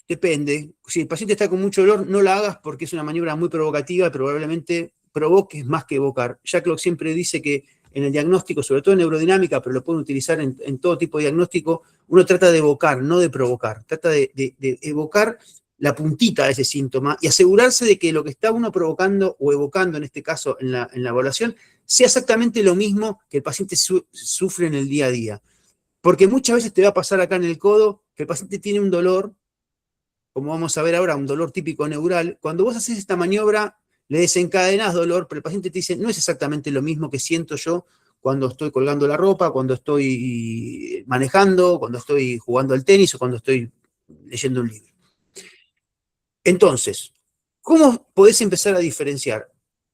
Depende. Si el paciente está con mucho dolor, no la hagas porque es una maniobra muy provocativa y probablemente provoques más que evocar. Jacques siempre dice que en el diagnóstico, sobre todo en neurodinámica, pero lo pueden utilizar en todo tipo de diagnóstico, uno trata de evocar, no de provocar. Trata de evocar la puntita de ese síntoma y asegurarse de que lo que está uno provocando o evocando, en este caso en la evaluación, sea exactamente lo mismo que el paciente sufre en el día a día. Porque muchas veces te va a pasar acá en el codo que el paciente tiene un dolor como vamos a ver ahora, un dolor típico neural, cuando vos haces esta maniobra, le desencadenás dolor, pero el paciente te dice, no es exactamente lo mismo que siento yo cuando estoy colgando la ropa, cuando estoy manejando, cuando estoy jugando al tenis o cuando estoy leyendo un libro. Entonces, ¿cómo podés empezar a diferenciar?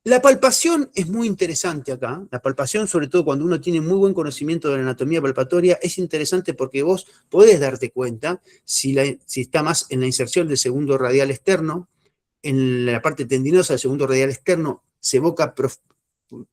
La palpación es muy interesante acá. La palpación, sobre todo cuando uno tiene muy buen conocimiento de la anatomía palpatoria, es interesante porque vos podés darte cuenta si está más en la inserción del segundo radial externo, en la parte tendinosa del segundo radial externo, se evoca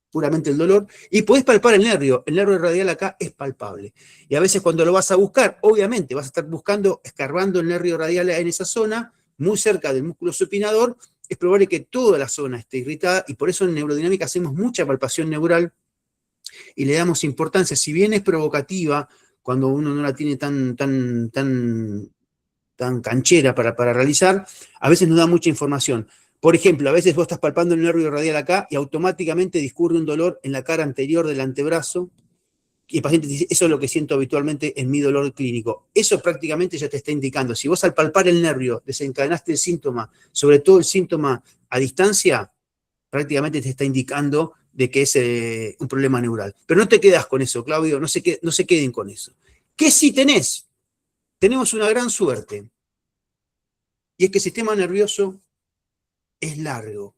puramente el dolor, y podés palpar el nervio radial acá es palpable. Y a veces cuando lo vas a buscar, obviamente vas a estar buscando, escarbando el nervio radial en esa zona, muy cerca del músculo supinador, es probable que toda la zona esté irritada, y por eso en neurodinámica hacemos mucha palpación neural y le damos importancia. Si bien es provocativa, cuando uno no la tiene tan canchera para realizar, a veces nos da mucha información. Por ejemplo, a veces vos estás palpando el nervio radial acá y automáticamente discurre un dolor en la cara anterior del antebrazo, y el paciente dice, eso es lo que siento habitualmente en mi dolor clínico. Eso prácticamente ya te está indicando. Si vos al palpar el nervio desencadenaste el síntoma, sobre todo el síntoma a distancia, prácticamente te está indicando de que es un problema neural. Pero no te quedas con eso, Claudio, no se queden con eso. ¿Qué sí tenés? Tenemos una gran suerte, y es que el sistema nervioso es largo.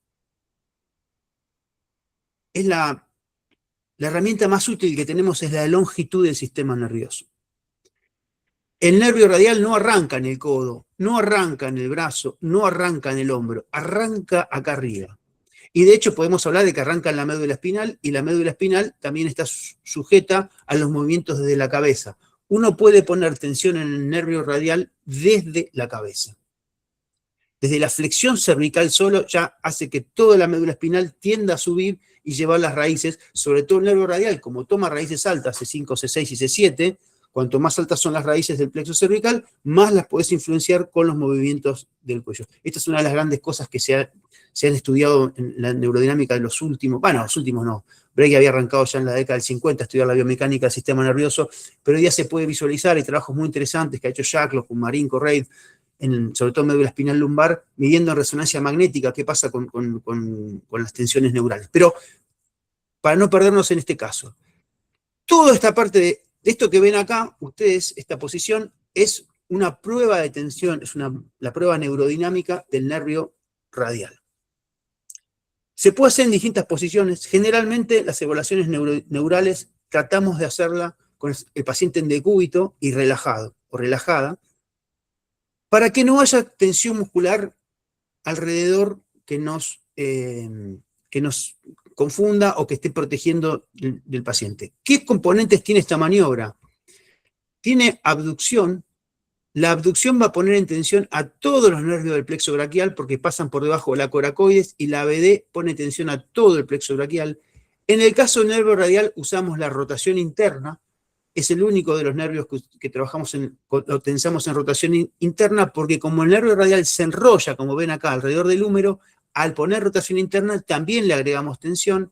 Es la herramienta más útil que tenemos es la longitud del sistema nervioso. El nervio radial no arranca en el codo, no arranca en el brazo, no arranca en el hombro, arranca acá arriba. Y de hecho podemos hablar de que arranca en la médula espinal, y la médula espinal también está sujeta a los movimientos desde la cabeza. Uno puede poner tensión en el nervio radial desde la cabeza. Desde la flexión cervical solo ya hace que toda la médula espinal tienda a subir y llevar las raíces, sobre todo el nervio radial, como toma raíces altas, C5, C6 y C7, cuanto más altas son las raíces del plexo cervical, más las podés influenciar con los movimientos del cuello. Esta es una de las grandes cosas que se han estudiado en la neurodinámica de los últimos, los últimos no, Bregg había arrancado ya en la década del 50 a estudiar la biomecánica del sistema nervioso, pero hoy día se puede visualizar, hay trabajos muy interesantes que ha hecho Jacklock, Marín, Correid, sobre todo en médula espinal lumbar, midiendo en resonancia magnética qué pasa con las tensiones neurales. Pero, para no perdernos en este caso, toda esta parte de esto que ven acá, ustedes, esta posición, es una prueba de tensión, es la prueba neurodinámica del nervio radial. Se puede hacer en distintas posiciones. Generalmente, las evaluaciones neurales tratamos de hacerla con el paciente en decúbito y relajado o relajada, para que no haya tensión muscular alrededor que nos confunda o que esté protegiendo del paciente. ¿Qué componentes tiene esta maniobra? Tiene abducción. La abducción va a poner en tensión a todos los nervios del plexo braquial porque pasan por debajo de la coracoides, y la ABD pone tensión a todo el plexo braquial. En el caso del nervio radial usamos la rotación interna. Es el único de los nervios que trabajamos o tensamos en rotación interna, porque como el nervio radial se enrolla, como ven acá, alrededor del húmero, al poner rotación interna también le agregamos tensión.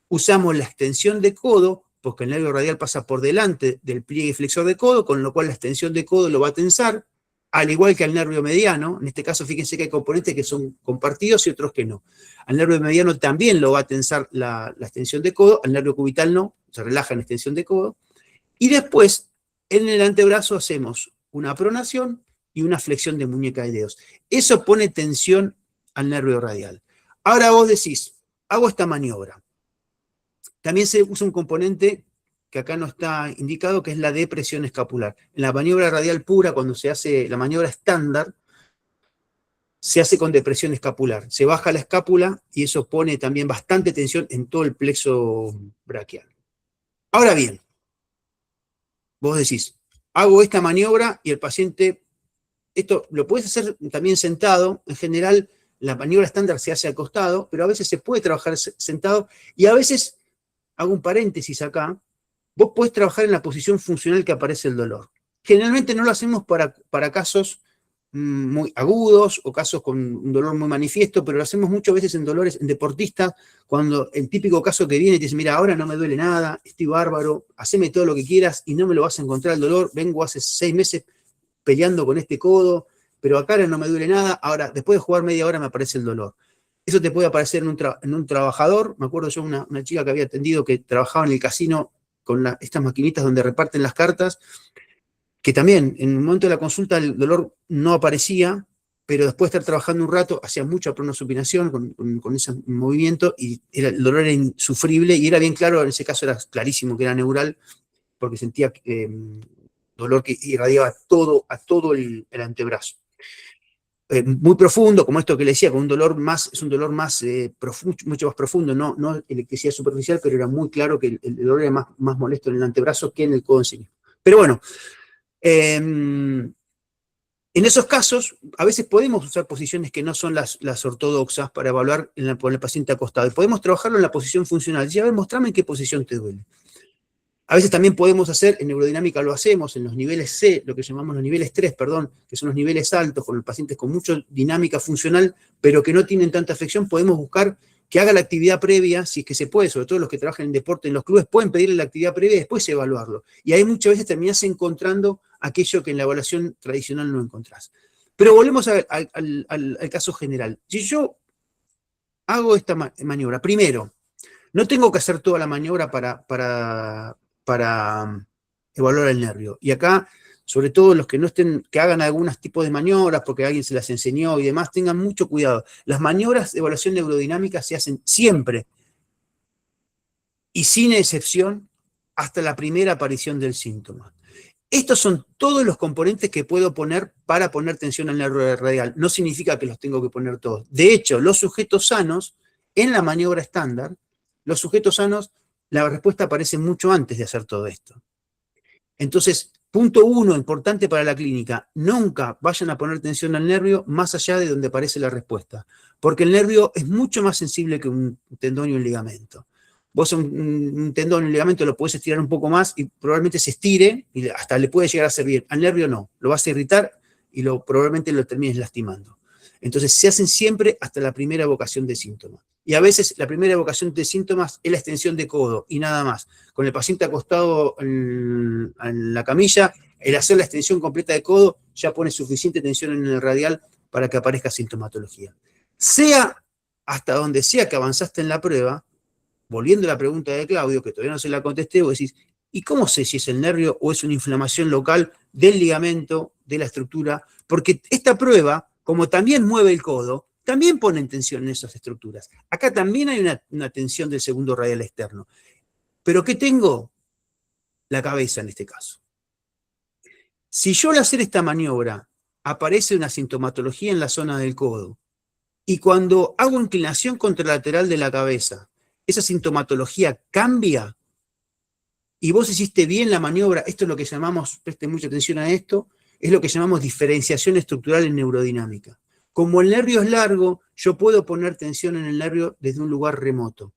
Usamos la extensión de codo, porque el nervio radial pasa por delante del pliegue flexor de codo, con lo cual la extensión de codo lo va a tensar, al igual que al nervio mediano. En este caso, fíjense que hay componentes que son compartidos y otros que no. Al nervio mediano también lo va a tensar la extensión de codo, al nervio cubital no, se relaja en la extensión de codo. Y después, en el antebrazo hacemos una pronación y una flexión de muñeca de dedos. Eso pone tensión al nervio radial. Ahora vos decís, hago esta maniobra. También se usa un componente que acá no está indicado, que es la depresión escapular. En la maniobra radial pura, cuando se hace la maniobra estándar, se hace con depresión escapular. Se baja la escápula y eso pone también bastante tensión en todo el plexo braquial. Ahora bien, vos decís, hago esta maniobra y el paciente, esto lo puedes hacer también sentado. En general, la maniobra estándar se hace acostado, pero a veces se puede trabajar sentado, y a veces, hago un paréntesis acá, vos podés trabajar en la posición funcional que aparece el dolor. Generalmente no lo hacemos para casos muy agudos o casos con un dolor muy manifiesto, pero lo hacemos muchas veces en dolores en deportistas, cuando el típico caso que viene y te dice, mira, ahora no me duele nada, estoy bárbaro, haceme todo lo que quieras y no me lo vas a encontrar el dolor, vengo hace 6 meses peleando con este codo, pero acá no me duele nada, ahora después de jugar media hora me aparece el dolor. Eso te puede aparecer en un trabajador. Me acuerdo yo una chica que había atendido que trabajaba en el casino con estas maquinitas donde reparten las cartas, que también en el momento de la consulta el dolor no aparecía, pero después de estar trabajando un rato hacía mucha pronosupinación con ese movimiento y el dolor era insufrible y era bien claro, en ese caso era clarísimo que era neural, porque sentía dolor que irradiaba a todo el antebrazo. Muy profundo, como esto que le decía, con un dolor más, es un dolor más mucho más profundo, no electricidad superficial, pero era muy claro que el dolor era más molesto en el antebrazo que en el codo en sí. Pero bueno, en esos casos, a veces podemos usar posiciones que no son las ortodoxas para evaluar con el paciente acostado. Y podemos trabajarlo en la posición funcional. Dice, a ver, mostrame en qué posición te duele. A veces también podemos hacer, en neurodinámica lo hacemos, en los niveles C, lo que llamamos los niveles 3, perdón, que son los niveles altos, con los pacientes con mucha dinámica funcional, pero que no tienen tanta afección, podemos buscar que haga la actividad previa, si es que se puede, sobre todo los que trabajan en deporte en los clubes, pueden pedirle la actividad previa y después evaluarlo. Y ahí muchas veces terminás encontrando aquello que en la evaluación tradicional no encontrás. Pero volvemos al caso general. Si yo hago esta maniobra, primero, no tengo que hacer toda la maniobra para evaluar el nervio. Y acá, sobre todo los que no estén, que hagan algunos tipos de maniobras porque alguien se las enseñó y demás, tengan mucho cuidado. Las maniobras de evaluación neurodinámica se hacen siempre y sin excepción hasta la primera aparición del síntoma. Estos son todos los componentes que puedo poner para poner tensión al nervio radial. No significa que los tengo que poner todos. De hecho, los sujetos sanos, en la maniobra estándar, los sujetos sanos, la respuesta aparece mucho antes de hacer todo esto. Entonces, punto 1, importante para la clínica, nunca vayan a poner tensión al nervio más allá de donde aparece la respuesta, porque el nervio es mucho más sensible que un tendón y un ligamento. Vos un tendón y un ligamento lo podés estirar un poco más y probablemente se estire y hasta le puede llegar a hacer bien. Al nervio no, lo vas a irritar y probablemente lo termines lastimando. Entonces se hacen siempre hasta la primera evocación de síntomas. Y a veces la primera evocación de síntomas es la extensión de codo y nada más. Con el paciente acostado en la camilla, el hacer la extensión completa de codo ya pone suficiente tensión en el radial para que aparezca sintomatología. Sea hasta donde sea que avanzaste en la prueba, volviendo a la pregunta de Claudio, que todavía no se la contesté, vos decís, ¿y cómo sé si es el nervio o es una inflamación local del ligamento, de la estructura? Porque esta prueba, como también mueve el codo, también pone tensión en esas estructuras. Acá también hay una tensión del segundo radial externo. ¿Pero qué tengo? La cabeza en este caso. Si yo al hacer esta maniobra aparece una sintomatología en la zona del codo, y cuando hago inclinación contralateral de la cabeza, esa sintomatología cambia, y vos hiciste bien la maniobra, esto es lo que llamamos, presten mucha atención a esto, es lo que llamamos diferenciación estructural en neurodinámica. Como el nervio es largo, yo puedo poner tensión en el nervio desde un lugar remoto.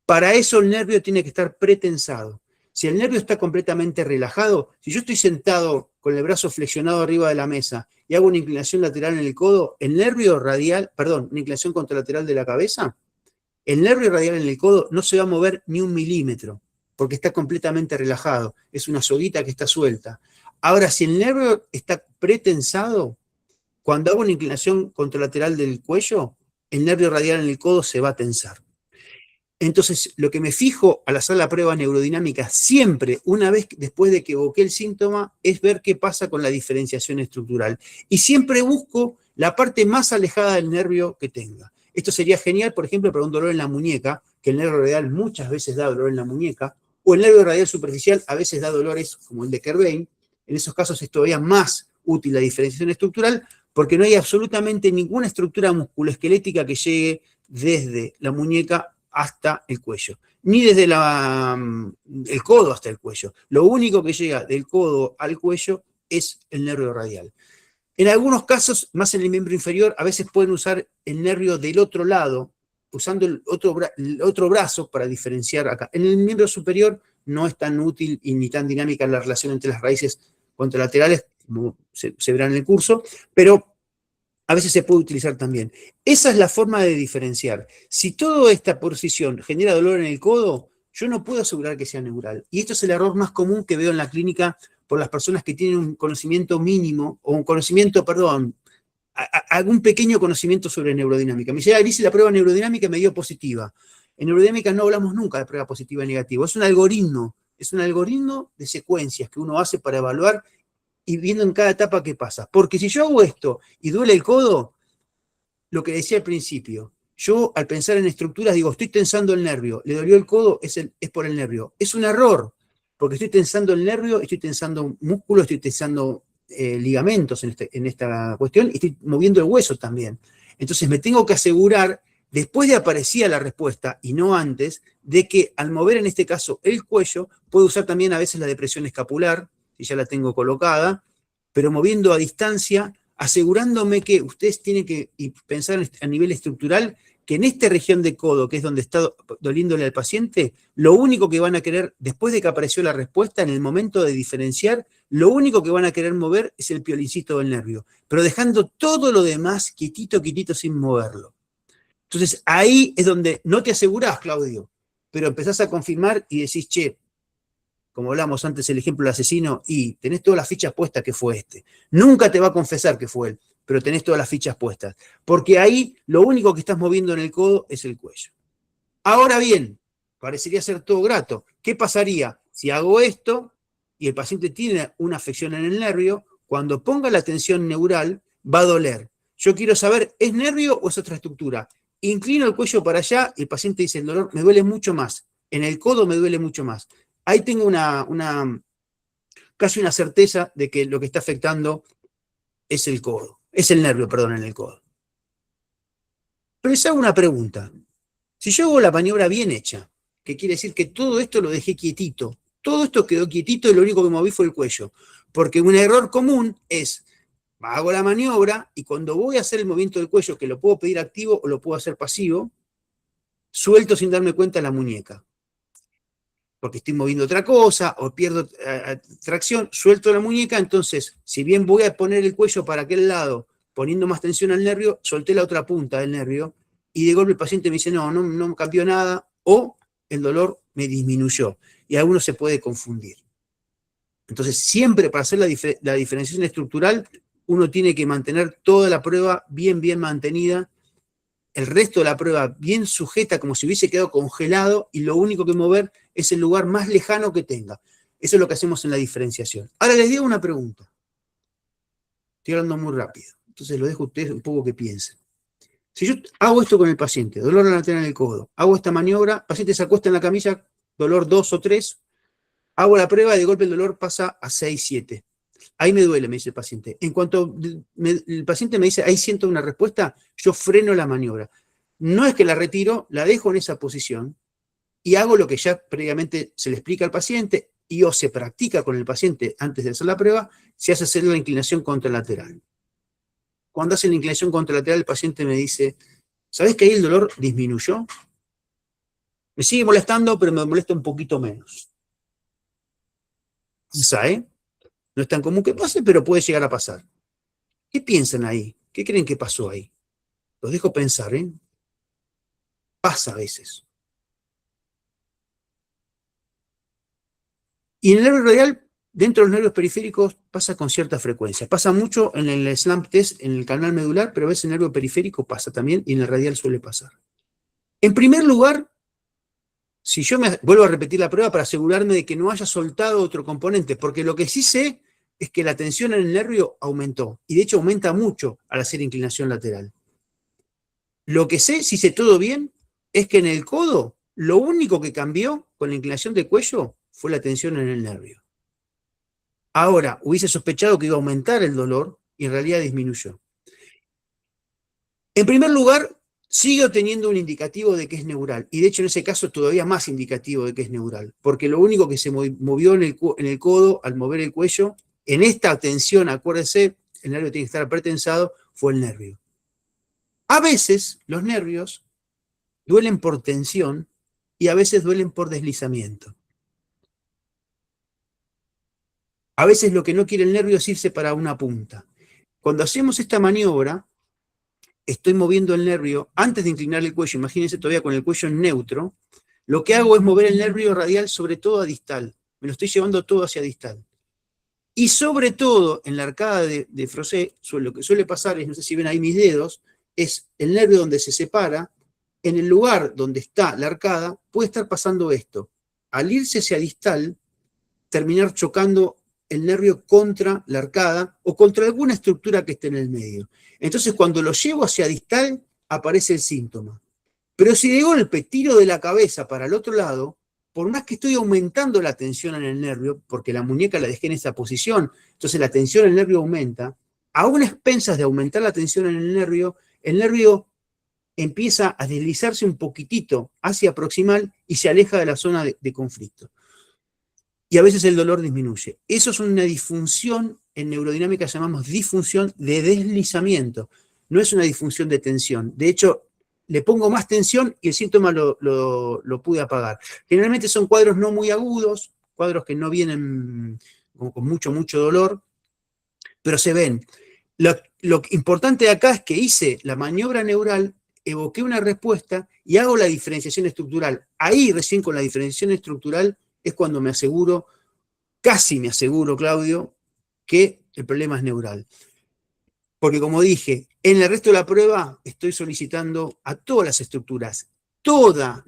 Para eso el nervio tiene que estar pretensado. Si el nervio está completamente relajado, si yo estoy sentado con el brazo flexionado arriba de la mesa y hago una inclinación lateral en el codo, el nervio radial, perdón, una inclinación contralateral de la cabeza, el nervio radial en el codo no se va a mover ni 1 milímetro, porque está completamente relajado. Es una soguita que está suelta. Ahora, si el nervio está pretensado, cuando hago una inclinación contralateral del cuello, el nervio radial en el codo se va a tensar. Entonces, lo que me fijo al hacer la prueba neurodinámica siempre, una vez después de que evoqué el síntoma, es ver qué pasa con la diferenciación estructural. Y siempre busco la parte más alejada del nervio que tenga. Esto sería genial, por ejemplo, para un dolor en la muñeca, que el nervio radial muchas veces da dolor en la muñeca, o el nervio radial superficial a veces da dolores como el de Kerbein. En esos casos es todavía más útil la diferenciación estructural, porque no hay absolutamente ninguna estructura musculoesquelética que llegue desde la muñeca hasta el cuello, ni desde el codo hasta el cuello. Lo único que llega del codo al cuello es el nervio radial. En algunos casos, más en el miembro inferior, a veces pueden usar el nervio del otro lado, usando el otro brazo para diferenciar acá. En el miembro superior no es tan útil y ni tan dinámica la relación entre las raíces contralaterales, como se verá en el curso, pero a veces se puede utilizar también. Esa es la forma de diferenciar. Si toda esta posición genera dolor en el codo, yo no puedo asegurar que sea neural. Y esto es el error más común que veo en la clínica por las personas que tienen un conocimiento mínimo, o un conocimiento, perdón, algún pequeño conocimiento sobre neurodinámica. Me dice, hice la prueba neurodinamica y me dio positiva. En neurodinámica no hablamos nunca de prueba positiva y negativa. Es un algoritmo de secuencias que uno hace para evaluar y viendo en cada etapa qué pasa. Porque si yo hago esto y duele el codo, lo que decía al principio, yo al pensar en estructuras digo, estoy tensando el nervio, le dolió el codo, es por el nervio. Es un error, porque estoy tensando el nervio, estoy tensando músculo, estoy tensando ligamentos en esta cuestión, y estoy moviendo el hueso también. Entonces me tengo que asegurar, después de aparecía la respuesta, y no antes, de que al mover en este caso el cuello, puedo usar también a veces la depresión escapular, si ya la tengo colocada, pero moviendo a distancia, asegurándome que ustedes tienen que pensar a nivel estructural que en esta región de codo, que es donde está doliéndole al paciente, lo único que van a querer, después de que apareció la respuesta, en el momento de diferenciar, lo único que van a querer mover es el piolincito del nervio, pero dejando todo lo demás quietito, quietito, sin moverlo. Entonces, ahí es donde no te asegurás, Claudio, pero empezás a confirmar y decís, che, como hablamos antes el ejemplo del asesino, y tenés todas las fichas puestas que fue este. Nunca te va a confesar que fue él, pero tenés todas las fichas puestas. Porque ahí lo único que estás moviendo en el codo es el cuello. Ahora bien, parecería ser todo grato. ¿Qué pasaría si hago esto y el paciente tiene una afección en el nervio? Cuando ponga la tensión neural, va a doler. Yo quiero saber, ¿es nervio o es otra estructura? Inclino el cuello para allá y el paciente dice, el dolor me duele mucho más. En el codo me duele mucho más. Ahí tengo casi una certeza de que lo que está afectando es el codo. Es el nervio, perdón, en el codo. Pero les hago una pregunta. Si yo hago la maniobra bien hecha, que quiere decir que todo esto lo dejé quietito, todo esto quedó quietito y lo único que moví fue el cuello. Porque un error común es, hago la maniobra y cuando voy a hacer el movimiento del cuello, que lo puedo pedir activo o lo puedo hacer pasivo, suelto sin darme cuenta la muñeca. Porque estoy moviendo otra cosa, o pierdo tracción, suelto la muñeca, entonces, si bien voy a poner el cuello para aquel lado, poniendo más tensión al nervio, solté la otra punta del nervio, y de golpe el paciente me dice, no cambió nada, o el dolor me disminuyó, y a uno se puede confundir. Entonces, siempre para hacer la diferenciación estructural, uno tiene que mantener toda la prueba bien mantenida, el resto de la prueba bien sujeta, como si hubiese quedado congelado, y lo único que mover es el lugar más lejano que tenga. Eso es lo que hacemos en la diferenciación. Ahora les digo una pregunta. Estoy hablando muy rápido, entonces lo dejo a ustedes un poco que piensen. Si yo hago esto con el paciente, dolor lateral en el codo, hago esta maniobra, el paciente se acuesta en la camilla, dolor 2 o 3, hago la prueba y de golpe el dolor pasa a 6, 7. Ahí me duele, me dice el paciente. En cuanto el paciente me dice, ahí siento una respuesta, yo freno la maniobra. No es que la retiro, la dejo en esa posición y hago lo que ya previamente se le explica al paciente y o se practica con el paciente antes de hacer la prueba, se hace hacer la inclinación contralateral. Cuando hace la inclinación contralateral, el paciente me dice, ¿sabés que ahí el dolor disminuyó? Me sigue molestando, pero me molesta un poquito menos. ¿Sabe? No es tan común que pase, pero puede llegar a pasar. ¿Qué piensan ahí? ¿Qué creen que pasó ahí? Los dejo pensar, ¿eh? Pasa a veces. Y en el nervio radial, dentro de los nervios periféricos, pasa con cierta frecuencia. Pasa mucho en el SLAMP test, en el canal medular, pero a veces en el nervio periférico pasa también, y en el radial suele pasar. En primer lugar, si yo me vuelvo a repetir la prueba para asegurarme de que no haya soltado otro componente, porque lo que sí sé es que la tensión en el nervio aumentó, y de hecho aumenta mucho al hacer inclinación lateral. Lo que sé, si sé todo bien, es que en el codo, lo único que cambió con la inclinación del cuello fue la tensión en el nervio. Ahora, hubiese sospechado que iba a aumentar el dolor, y en realidad disminuyó. En primer lugar, sigo teniendo un indicativo de que es neural, y de hecho en ese caso todavía más indicativo de que es neural, porque lo único que se movió en el codo al mover el cuello, en esta tensión, acuérdense, el nervio tiene que estar pretensado, fue el nervio. A veces los nervios duelen por tensión y a veces duelen por deslizamiento. A veces lo que no quiere el nervio es irse para una punta. Cuando hacemos esta maniobra, estoy moviendo el nervio, antes de inclinar el cuello, imagínense todavía con el cuello en neutro, lo que hago es mover el nervio radial sobre todo a distal. Me lo estoy llevando todo hacia distal. Y sobre todo, en la arcada de Frosé, lo que suele pasar es, no sé si ven ahí mis dedos, es el nervio donde se separa, en el lugar donde está la arcada, puede estar pasando esto. Al irse hacia distal, terminar chocando el nervio contra la arcada o contra alguna estructura que esté en el medio. Entonces, cuando lo llevo hacia distal, aparece el síntoma. Pero si de golpe tiro de la cabeza para el otro lado, por más que estoy aumentando la tensión en el nervio, porque la muñeca la dejé en esa posición, entonces la tensión en el nervio aumenta, aún a expensas de aumentar la tensión en el nervio empieza a deslizarse un poquitito hacia proximal y se aleja de la zona de conflicto. Y a veces el dolor disminuye. Eso es una disfunción, en neurodinámica llamamos disfunción de deslizamiento. No es una disfunción de tensión. De hecho, le pongo más tensión y el síntoma lo pude apagar. Generalmente son cuadros no muy agudos, cuadros que no vienen con mucho dolor, pero se ven. Lo importante de acá es que hice la maniobra neural, evoqué una respuesta y hago la diferenciación estructural. Ahí recién con la diferenciación estructural es cuando me aseguro, casi me aseguro, Claudio, que el problema es neural. Porque como dije, en el resto de la prueba estoy solicitando a todas las estructuras. Toda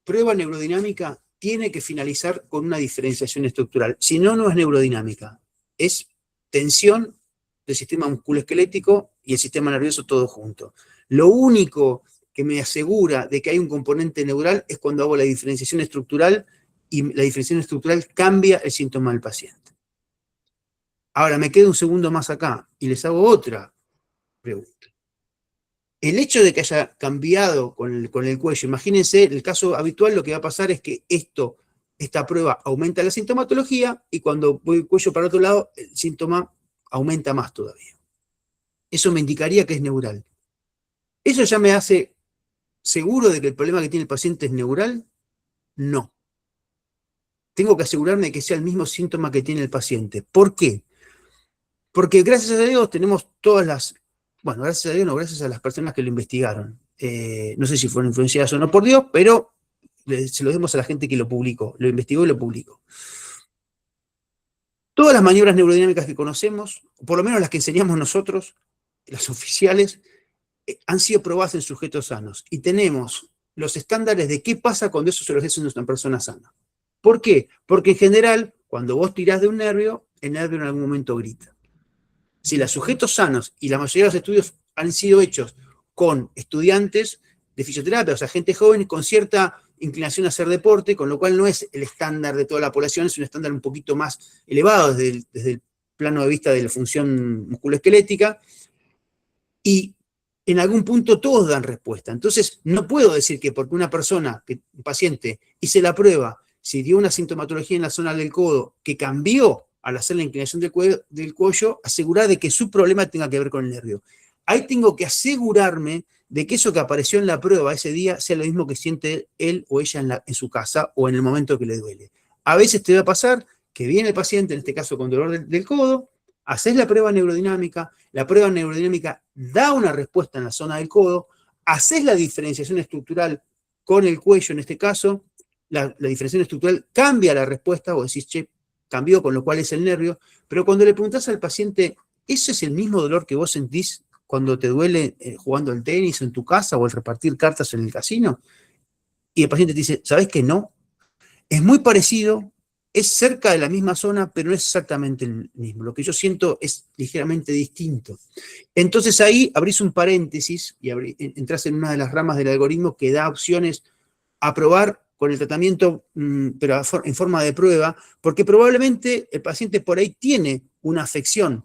prueba neurodinámica tiene que finalizar con una diferenciación estructural. Si no, no es neurodinámica. Es tensión del sistema musculoesquelético y el sistema nervioso todo junto. Lo único que me asegura de que hay un componente neural es cuando hago la diferenciación estructural y la diferenciación estructural cambia el síntoma del paciente. Ahora me quedo un segundo más acá y les hago otra pregunta. El hecho de que haya cambiado con el cuello, imagínense, el caso habitual lo que va a pasar es que esta prueba aumenta la sintomatología y cuando voy el cuello para otro lado, el síntoma aumenta más todavía. Eso me indicaría que es neural. ¿Eso ya me hace seguro de que el problema que tiene el paciente es neural? No. Tengo que asegurarme de que sea el mismo síntoma que tiene el paciente. ¿Por qué? Porque gracias a Dios tenemos todas las... Bueno, gracias a Dios no, gracias a las personas que lo investigaron. No sé si fueron influenciadas o no por Dios, pero se lo demos a la gente que lo publicó, lo investigó y lo publicó. Todas las maniobras neurodinámicas que conocemos, por lo menos las que enseñamos nosotros, las oficiales, han sido probadas en sujetos sanos. Y tenemos los estándares de qué pasa cuando eso se lo hace a una persona sana. ¿Por qué? Porque en general, cuando vos tirás de un nervio, el nervio en algún momento grita. Si los sujetos sanos, y la mayoría de los estudios han sido hechos con estudiantes de fisioterapia, o sea, gente joven con cierta inclinación a hacer deporte, con lo cual no es el estándar de toda la población, es un estándar un poquito más elevado desde el plano de vista de la función musculoesquelética, y en algún punto todos dan respuesta. Entonces, no puedo decir que porque una persona, un paciente, hice la prueba, si dio una sintomatología en la zona del codo que cambió al hacer la inclinación del cuello, asegurar de que su problema tenga que ver con el nervio. Ahí tengo que asegurarme de que eso que apareció en la prueba ese día sea lo mismo que siente él o ella en su casa o en el momento que le duele. A veces te va a pasar que viene el paciente, en este caso con dolor del codo, haces la prueba neurodinámica da una respuesta en la zona del codo, haces la diferenciación estructural con el cuello en este caso, la diferenciación estructural cambia la respuesta, o decís, che, cambió, con lo cual es el nervio, pero cuando le preguntás al paciente, ¿ese es el mismo dolor que vos sentís cuando te duele jugando al tenis en tu casa o al repartir cartas en el casino? Y el paciente te dice, ¿sabés que no? Es muy parecido, es cerca de la misma zona, pero no es exactamente el mismo. Lo que yo siento es ligeramente distinto. Entonces ahí abrís un paréntesis y entrás en una de las ramas del algoritmo que da opciones a probar con el tratamiento, pero en forma de prueba, porque probablemente el paciente por ahí tiene una afección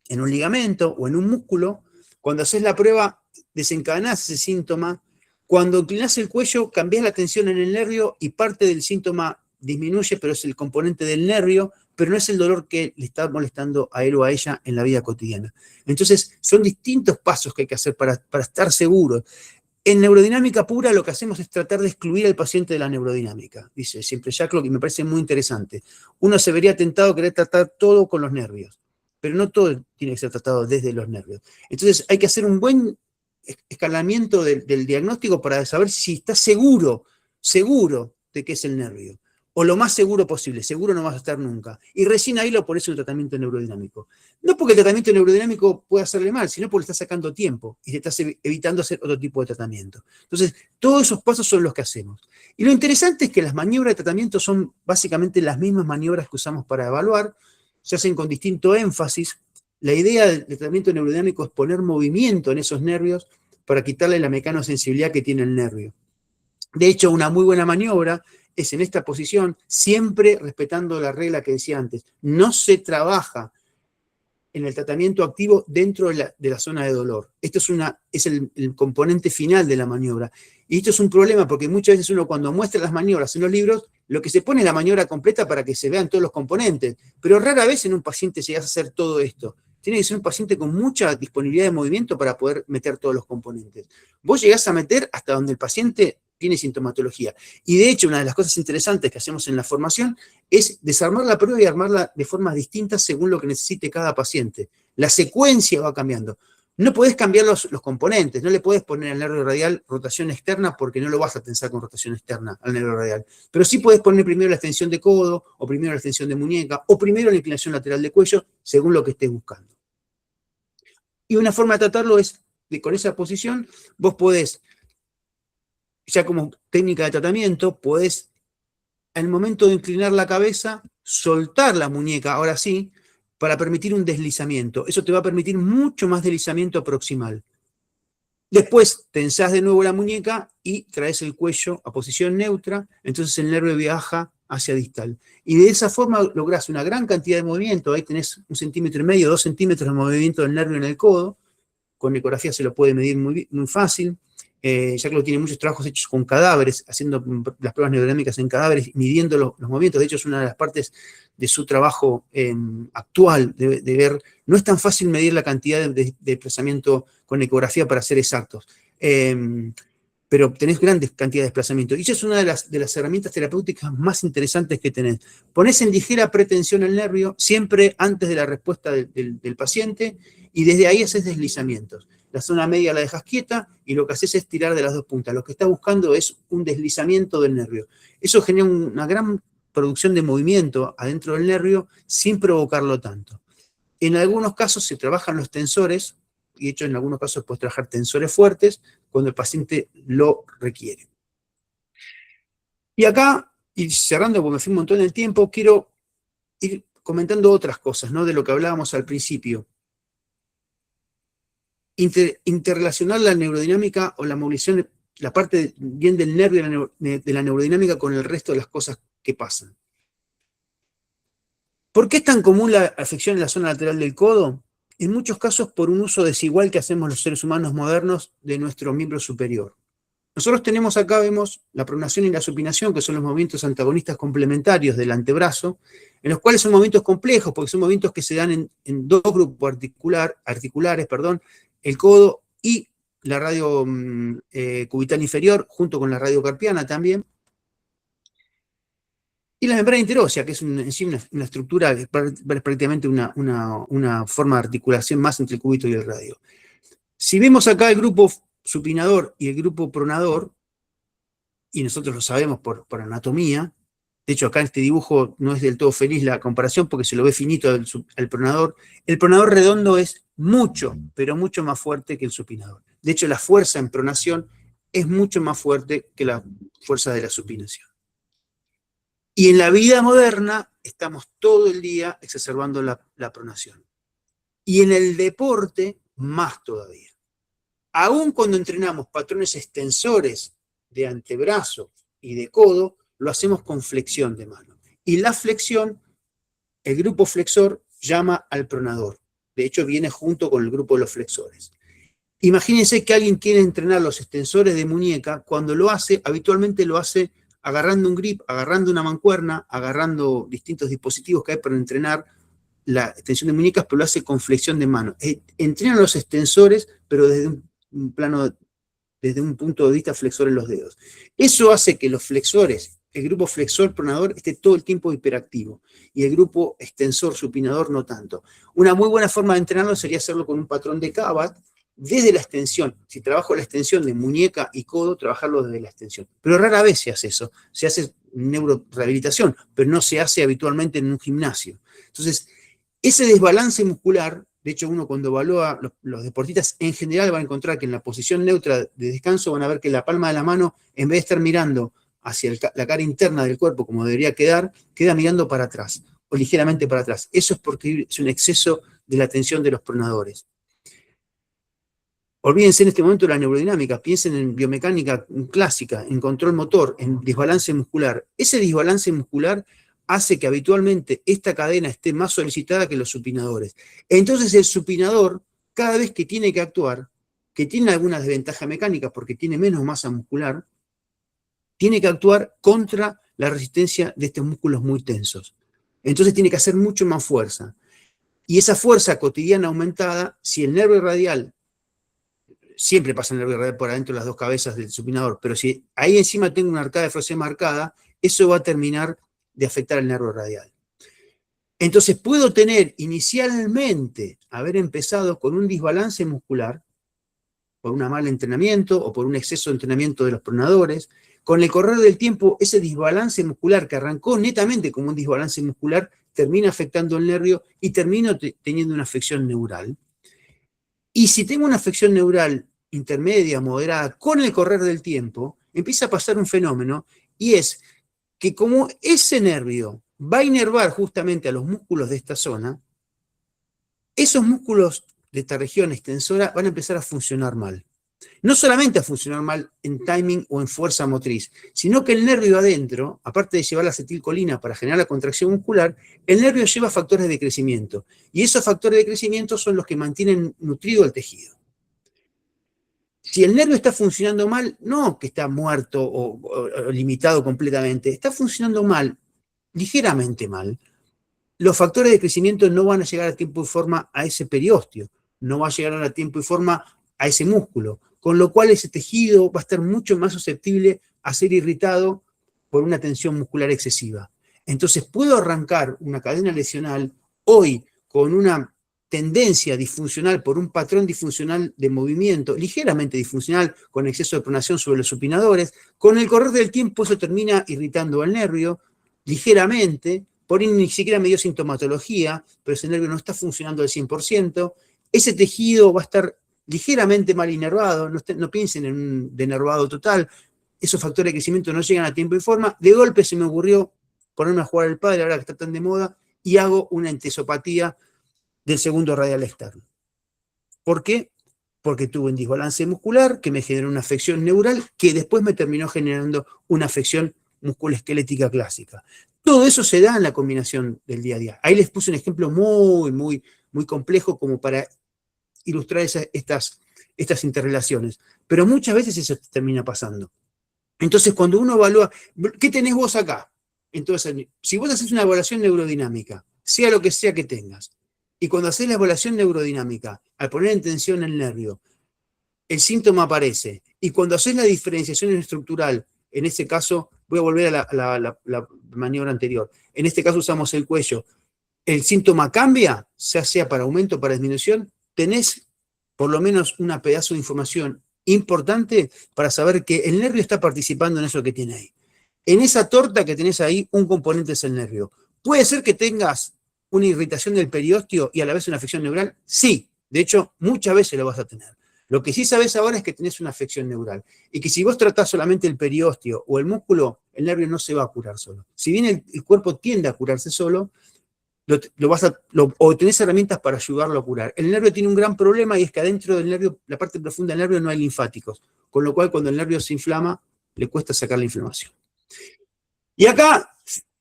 en un ligamento o en un músculo. Cuando haces la prueba, desencadenás ese síntoma. Cuando inclinás el cuello, cambiás la tensión en el nervio y parte del síntoma disminuye, pero es el componente del nervio, pero no es el dolor que le está molestando a él o a ella en la vida cotidiana. Entonces, son distintos pasos que hay que hacer para estar seguros. En neurodinámica pura lo que hacemos es tratar de excluir al paciente de la neurodinámica, dice siempre Jacklock, y me parece muy interesante. Uno se vería tentado a querer tratar todo con los nervios, pero no todo tiene que ser tratado desde los nervios. Entonces hay que hacer un buen escalamiento del diagnóstico para saber si está seguro de que es el nervio. o lo más seguro posible, seguro no vas a estar nunca. Y recién ahí lo pones en un tratamiento neurodinámico. No porque el tratamiento neurodinámico pueda hacerle mal, sino porque le estás sacando tiempo y te estás evitando hacer otro tipo de tratamiento. Entonces, todos esos pasos son los que hacemos. Y lo interesante es que las maniobras de tratamiento son básicamente las mismas maniobras que usamos para evaluar, se hacen con distinto énfasis. La idea del tratamiento neurodinámico es poner movimiento en esos nervios para quitarle la mecanosensibilidad que tiene el nervio. De hecho, una muy buena maniobra es en esta posición, siempre respetando la regla que decía antes. No se trabaja en el tratamiento activo dentro de la zona de dolor. Esto es el componente final de la maniobra. Y esto es un problema porque muchas veces uno cuando muestra las maniobras en los libros, lo que se pone es la maniobra completa para que se vean todos los componentes. Pero rara vez en un paciente llegas a hacer todo esto. Tiene que ser un paciente con mucha disponibilidad de movimiento para poder meter todos los componentes. Vos llegás a meter hasta donde el paciente tiene sintomatología. Y de hecho, una de las cosas interesantes que hacemos en la formación es desarmar la prueba y armarla de formas distintas según lo que necesite cada paciente. La secuencia va cambiando. No podés cambiar los componentes, no le podés poner al nervio radial rotación externa porque no lo vas a tensar con rotación externa al nervio radial. Pero sí podés poner primero la extensión de codo, o primero la extensión de muñeca, o primero la inclinación lateral de cuello, según lo que estés buscando. Y una forma de tratarlo es, con esa posición, vos podés, ya como técnica de tratamiento, podés, al momento de inclinar la cabeza, soltar la muñeca, ahora sí, para permitir un deslizamiento. Eso te va a permitir mucho más deslizamiento proximal. Después tensás de nuevo la muñeca y traes el cuello a posición neutra, entonces el nervio viaja hacia distal. Y de esa forma lográs una gran cantidad de movimiento. Ahí tenés 1,5 centímetros, 2 centímetros de movimiento del nervio en el codo. Con ecografía se lo puede medir muy fácil. Ya que tiene muchos trabajos hechos con cadáveres, haciendo las pruebas neurodinámicas en cadáveres, midiendo los movimientos. De hecho, es una de las partes de su trabajo actual, de ver. No es tan fácil medir la cantidad de desplazamiento con ecografía para ser exactos, pero tenés grandes cantidades de desplazamiento. Y esa es una de las herramientas terapéuticas más interesantes que tenés. Ponés en ligera pretensión el nervio, siempre antes de la respuesta del paciente, y desde ahí haces deslizamientos. La zona media la dejas quieta y lo que haces es tirar de las dos puntas. Lo que estás buscando es un deslizamiento del nervio. Eso genera una gran producción de movimiento adentro del nervio sin provocarlo tanto. En algunos casos se trabajan los tensores, y de hecho en algunos casos puedes trabajar tensores fuertes cuando el paciente lo requiere. Y acá, y cerrando porque me fui un montón del tiempo, quiero ir comentando otras cosas, ¿no? De lo que hablábamos al principio. Interrelacionar la neurodinámica o la movilización, la parte bien del nervio de la neurodinámica con el resto de las cosas que pasan. ¿Por qué es tan común la afección en la zona lateral del codo? En muchos casos por un uso desigual que hacemos los seres humanos modernos de nuestro miembro superior. Nosotros tenemos acá, vemos la pronación y la supinación, que son los movimientos antagonistas complementarios del antebrazo, en los cuales son movimientos complejos, porque son movimientos que se dan en dos grupos articulares, el codo y la radio cubital inferior, junto con la radio carpiana también. Y la membrana interósea, que es en sí una estructura, es prácticamente una forma de articulación más entre el cúbito y el radio. Si vemos acá el grupo supinador y el grupo pronador, y nosotros lo sabemos por anatomía, de hecho acá en este dibujo no es del todo feliz la comparación porque se lo ve finito al pronador. El pronador redondo es mucho, pero mucho más fuerte que el supinador. De hecho, la fuerza en pronación es mucho más fuerte que la fuerza de la supinación. Y en la vida moderna estamos todo el día exacerbando la pronación. Y en el deporte, más todavía. Aún cuando entrenamos patrones extensores de antebrazo y de codo, lo hacemos con flexión de mano. Y la flexión, el grupo flexor llama al pronador. De hecho, viene junto con el grupo de los flexores. Imagínense que alguien quiere entrenar los extensores de muñeca. Cuando lo hace, habitualmente lo hace agarrando un grip, agarrando una mancuerna, agarrando distintos dispositivos que hay para entrenar la extensión de muñecas, pero lo hace con flexión de mano. Entrenan los extensores, pero desde un plano, desde un punto de vista flexor en los dedos. Eso hace que los flexores, el grupo flexor pronador, esté todo el tiempo hiperactivo, y el grupo extensor supinador no tanto. Una muy buena forma de entrenarlo sería hacerlo con un patrón de Kabat, desde la extensión. Si trabajo la extensión de muñeca y codo, trabajarlo desde la extensión. Pero rara vez se hace eso. Se hace neurorehabilitación, pero no se hace habitualmente en un gimnasio. Entonces, ese desbalance muscular, de hecho, uno cuando evalúa los deportistas en general va a encontrar que en la posición neutra de descanso van a ver que la palma de la mano, en vez de estar mirando hacia la cara interna del cuerpo como debería quedar, queda mirando para atrás o ligeramente para atrás. Eso es porque es un exceso de la tensión de los pronadores. Olvídense en este momento de la neurodinámica, piensen en biomecánica clásica, en control motor, en desbalance muscular. Ese desbalance muscular hace que habitualmente esta cadena esté más solicitada que los supinadores. Entonces el supinador, cada vez que tiene que actuar, que tiene alguna desventaja mecánica porque tiene menos masa muscular, tiene que actuar contra la resistencia de estos músculos muy tensos. Entonces tiene que hacer mucho más fuerza. Y esa fuerza cotidiana aumentada, si el nervio radial, siempre pasa el nervio radial por adentro de las dos cabezas del supinador, pero si ahí encima tengo una arcada de Froese marcada, eso va a terminar de afectar al nervio radial. Entonces puedo tener inicialmente, haber empezado con un desbalance muscular, por un mal entrenamiento o por un exceso de entrenamiento de los pronadores. Con el correr del tiempo, ese desbalance muscular que arrancó netamente como un desbalance muscular, termina afectando el nervio y termino teniendo una afección neural. Y si tengo una afección neural intermedia, moderada, con el correr del tiempo, empieza a pasar un fenómeno, y es que como ese nervio va a inervar justamente a los músculos de esta zona, esos músculos de esta región extensora van a empezar a funcionar mal. No solamente a funcionar mal en timing o en fuerza motriz, sino que el nervio adentro, aparte de llevar la acetilcolina para generar la contracción muscular, el nervio lleva factores de crecimiento. Y esos factores de crecimiento son los que mantienen nutrido el tejido. Si el nervio está funcionando mal, no que está muerto o limitado completamente, está funcionando mal, ligeramente mal, los factores de crecimiento no van a llegar a tiempo y forma a ese periósteo, no va a llegar a tiempo y forma a ese músculo, con lo cual ese tejido va a estar mucho más susceptible a ser irritado por una tensión muscular excesiva. Entonces puedo arrancar una cadena lesional hoy con una tendencia disfuncional por un patrón disfuncional de movimiento, ligeramente disfuncional, con exceso de pronación sobre los supinadores. Con el correr del tiempo eso termina irritando al nervio ligeramente, por ahí ni siquiera me dio sintomatología, pero ese nervio no está funcionando al 100%, ese tejido va a estar ligeramente mal inervado, no piensen en un denervado total, esos factores de crecimiento no llegan a tiempo y forma. De golpe se me ocurrió ponerme a jugar al pádel, ahora que está tan de moda, y hago una entesopatía del segundo radial externo. ¿Por qué? Porque tuve un desbalance muscular que me generó una afección neural que después me terminó generando una afección musculoesquelética clásica. Todo eso se da en la combinación del día a día. Ahí les puse un ejemplo muy complejo como para ilustrar estas interrelaciones. Pero muchas veces eso termina pasando. Entonces, cuando uno evalúa, ¿qué tenés vos acá? Entonces, si vos haces una evaluación neurodinámica, sea lo que sea que tengas, y cuando haces la evaluación neurodinámica, al poner en tensión el nervio, el síntoma aparece, y cuando haces la diferenciación estructural, en este caso, voy a volver a la maniobra anterior, en este caso usamos el cuello, el síntoma cambia, sea para aumento o para disminución, tenés por lo menos un pedazo de información importante para saber que el nervio está participando en eso que tiene ahí. En esa torta que tenés ahí, un componente es el nervio. ¿Puede ser que tengas una irritación del periósteo y a la vez una afección neural? Sí, de hecho, muchas veces lo vas a tener. Lo que sí sabes ahora es que tenés una afección neural y que si vos tratás solamente el periósteo o el músculo, el nervio no se va a curar solo. Si bien el cuerpo tiende a curarse solo, o tenés herramientas para ayudarlo a curar. El nervio tiene un gran problema y es que adentro del nervio, la parte profunda del nervio, no hay linfáticos, con lo cual cuando el nervio se inflama, le cuesta sacar la inflamación. Y acá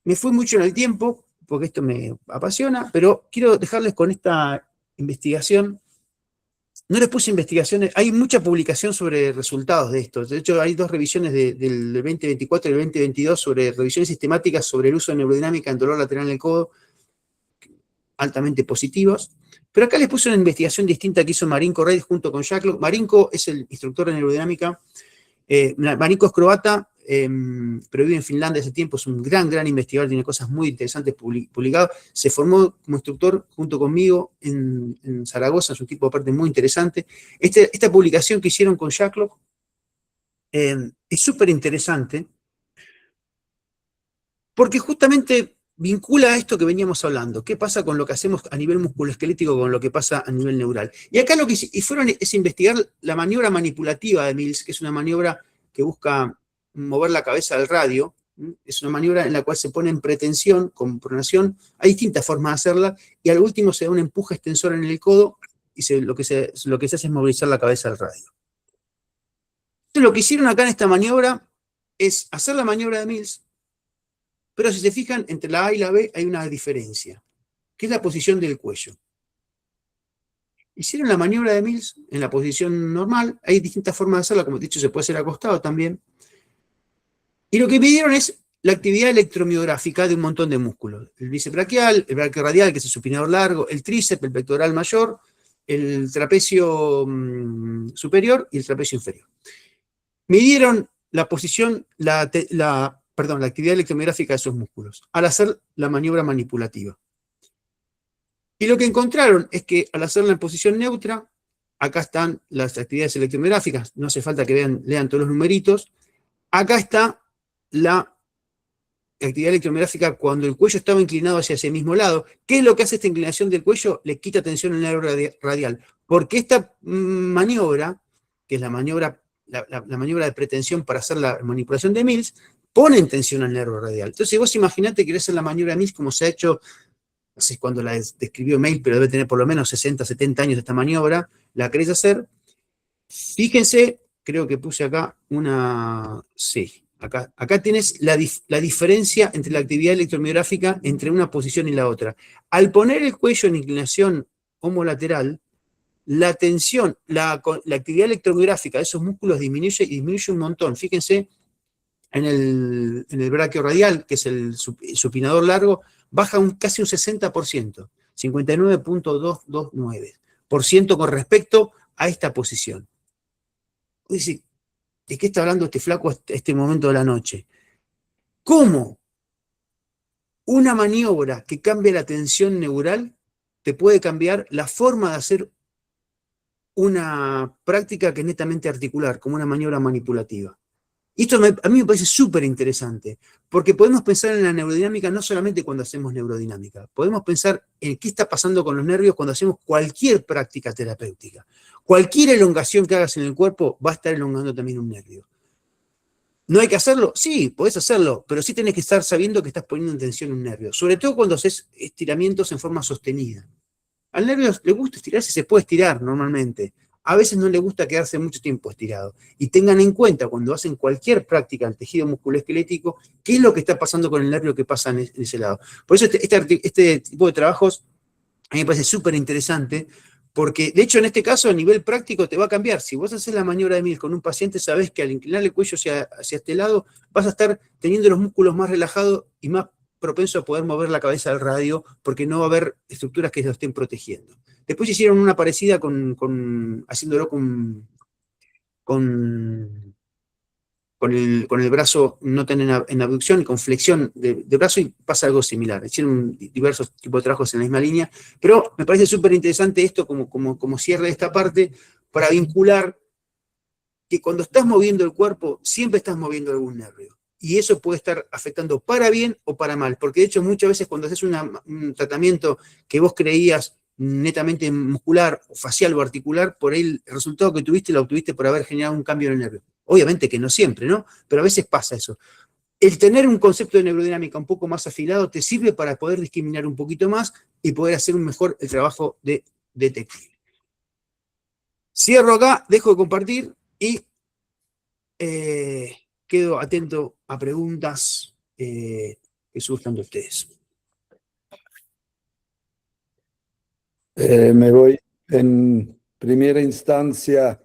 me fui mucho en el tiempo, porque esto me apasiona, pero quiero dejarles con esta investigación. No les puse investigaciones, hay mucha publicación sobre resultados de esto. De hecho, hay 2 revisiones del 2024 y el 2022 sobre revisiones sistemáticas sobre el uso de neurodinámica en dolor lateral en el codo, altamente positivos. Pero acá les puse una investigación distinta que hizo Marinko Reis junto con Jack Lock. Marinko es el instructor de neurodinámica. Marinko es croata, pero vive en Finlandia hace tiempo, es un gran investigador, tiene cosas muy interesantes publicadas. Se formó como instructor junto conmigo en Zaragoza, es un tipo aparte muy interesante. Esta publicación que hicieron con Jacklock es súper interesante porque justamente vincula a esto que veníamos hablando. ¿Qué pasa con lo que hacemos a nivel musculoesquelético con lo que pasa a nivel neural? Y acá lo que fueron es investigar la maniobra manipulativa de Mills, que es una maniobra que busca mover la cabeza al radio. Es una maniobra en la cual se pone en pretensión, con pronación. Hay distintas formas de hacerla, y al último se da un empuje extensor en el codo, y lo que se hace es movilizar la cabeza al radio. Entonces, lo que hicieron acá en esta maniobra es hacer la maniobra de Mills, pero si se fijan, entre la A y la B hay una diferencia, que es la posición del cuello. Hicieron la maniobra de Mills en la posición normal, hay distintas formas de hacerla, como he dicho, se puede hacer acostado también. Y lo que midieron es la actividad electromiográfica de un montón de músculos. El bíceps braquial, el braquiorradial, que es el supinador largo, el tríceps, el pectoral mayor, el trapecio superior y el trapecio inferior. Midieron la posición, la actividad electromiográfica de esos músculos al hacer la maniobra manipulativa. Y lo que encontraron es que al hacerla en posición neutra, acá están las actividades electromiográficas, no hace falta que lean todos los numeritos, acá está la actividad electromiográfica cuando el cuello estaba inclinado hacia ese mismo lado. ¿Qué es lo que hace esta inclinación del cuello? Le quita tensión al nervio radial, porque esta maniobra, que es la maniobra de pretensión para hacer la manipulación de Mills, pone en tensión al nervio radial. Entonces, vos imaginate que querés hacer la maniobra de Mills como se ha hecho, no sé cuándo la describió Mail, pero debe tener por lo menos 60, 70 años esta maniobra, la querés hacer. Fíjense, creo que puse acá sí, acá tienes la diferencia entre la actividad electromiográfica entre una posición y la otra. Al poner el cuello en inclinación homolateral, la tensión, la actividad electromiográfica de esos músculos disminuye un montón. Fíjense, en el braquio radial, que es el supinador largo, baja casi un 60%, 59.229% con respecto a esta posición. Dice, ¿de qué está hablando este flaco a este momento de la noche? ¿Cómo una maniobra que cambia la tensión neural te puede cambiar la forma de hacer una práctica que es netamente articular, como una maniobra manipulativa? Y esto a mí me parece súper interesante, porque podemos pensar en la neurodinámica no solamente cuando hacemos neurodinámica, podemos pensar en qué está pasando con los nervios cuando hacemos cualquier práctica terapéutica. Cualquier elongación que hagas en el cuerpo va a estar elongando también un nervio. ¿No hay que hacerlo? Sí, podés hacerlo, pero sí tenés que estar sabiendo que estás poniendo en tensión un nervio, sobre todo cuando haces estiramientos en forma sostenida. Al nervio le gusta estirarse, se puede estirar normalmente. A veces no le gusta quedarse mucho tiempo estirado. Y tengan en cuenta, cuando hacen cualquier práctica al tejido musculoesquelético, qué es lo que está pasando con el nervio que pasa en ese lado. Por eso este tipo de trabajos a mí me parece súper interesante, porque de hecho en este caso a nivel práctico te va a cambiar. Si vos haces la maniobra de Mills con un paciente, sabés que al inclinar el cuello hacia este lado, vas a estar teniendo los músculos más relajados y más propenso a poder mover la cabeza al radio, porque no va a haber estructuras que lo estén protegiendo. Después hicieron una parecida haciéndolo con el brazo no tan en abducción y con flexión de brazo, y pasa algo similar. Hicieron diversos tipos de trabajos en la misma línea, pero me parece súper interesante esto como cierre de esta parte, para vincular que cuando estás moviendo el cuerpo, siempre estás moviendo algún nervio. Y eso puede estar afectando para bien o para mal, porque de hecho muchas veces cuando haces un tratamiento que vos creías netamente muscular, o facial o articular, por ahí el resultado que tuviste lo obtuviste por haber generado un cambio en el nervio. Obviamente que no siempre, ¿no? Pero a veces pasa eso. El tener un concepto de neurodinámica un poco más afilado te sirve para poder discriminar un poquito más y poder hacer mejor el trabajo de detective. Cierro acá, dejo de compartir y quedo atento a preguntas que surjan de ustedes. Me voy en primera instancia.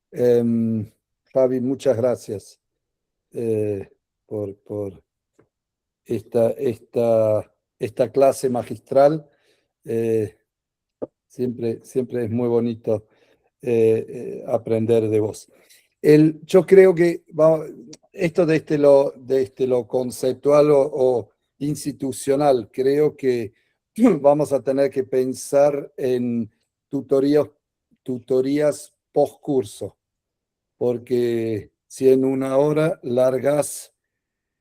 Javi, muchas gracias por esta clase magistral. Siempre es muy bonito aprender de vos. Yo creo que esto desde lo conceptual o institucional, creo que vamos a tener que pensar en tutorías post curso, porque si en una hora largas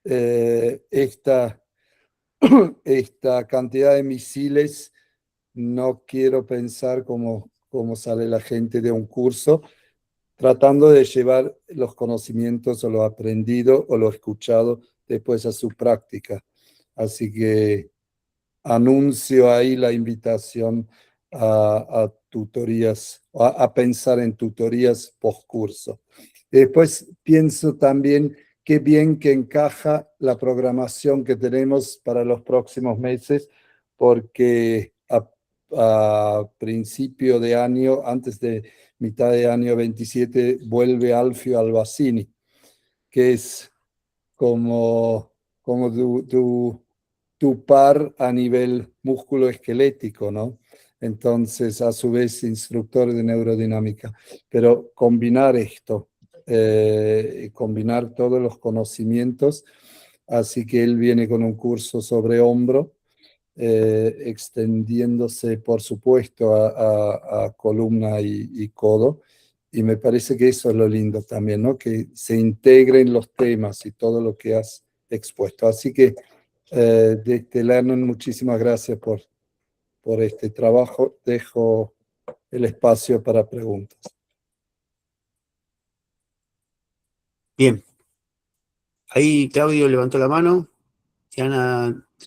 esta cantidad de misiles, no quiero pensar cómo sale la gente de un curso tratando de llevar los conocimientos o lo aprendido o lo escuchado después a su práctica. Así que anuncio ahí la invitación a tutorías, a pensar en tutorías post curso. Después pienso también qué bien que encaja la programación que tenemos para los próximos meses, porque a principio de año, antes de mitad de año 27, vuelve Alfio Albacini, que es como tu par a nivel músculo esquelético, ¿no? Entonces, a su vez, instructor de neurodinámica. Pero combinar esto, combinar todos los conocimientos, así que él viene con un curso sobre hombro, extendiéndose, por supuesto, a columna y codo. Y me parece que eso es lo lindo también, ¿no? Que se integren los temas y todo lo que has expuesto. Así que, desde Lernen, muchísimas gracias por este trabajo. Dejo el espacio para preguntas. Bien. Ahí Claudio levantó la mano.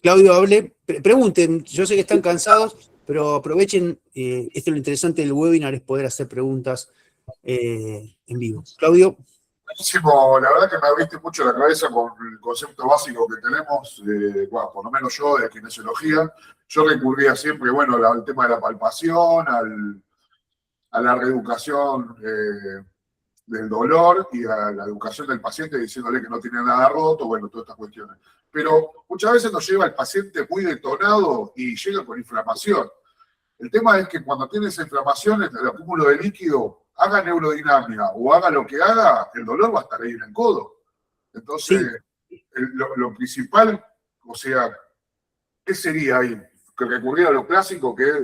Claudio, hable. Pregunten. Yo sé que están cansados, pero aprovechen. Esto es lo interesante del webinar, es poder hacer preguntas en vivo. Claudio. Buenísimo, la verdad que me abriste mucho la cabeza con el concepto básico que tenemos, bueno, por lo menos yo de kinesiología. Yo recurría siempre, bueno, al tema de la palpación, a la reeducación del dolor y a la educación del paciente diciéndole que no tiene nada roto, bueno, todas estas cuestiones. Pero muchas veces nos lleva el paciente muy detonado y llega con inflamación. El tema es que cuando tiene esa inflamación, el acúmulo de líquido, haga neurodinamia o haga lo que haga, el dolor va a estar ahí en el codo. Entonces, sí, lo principal, o sea, ¿qué sería ahí? Que recurrir a lo clásico, que es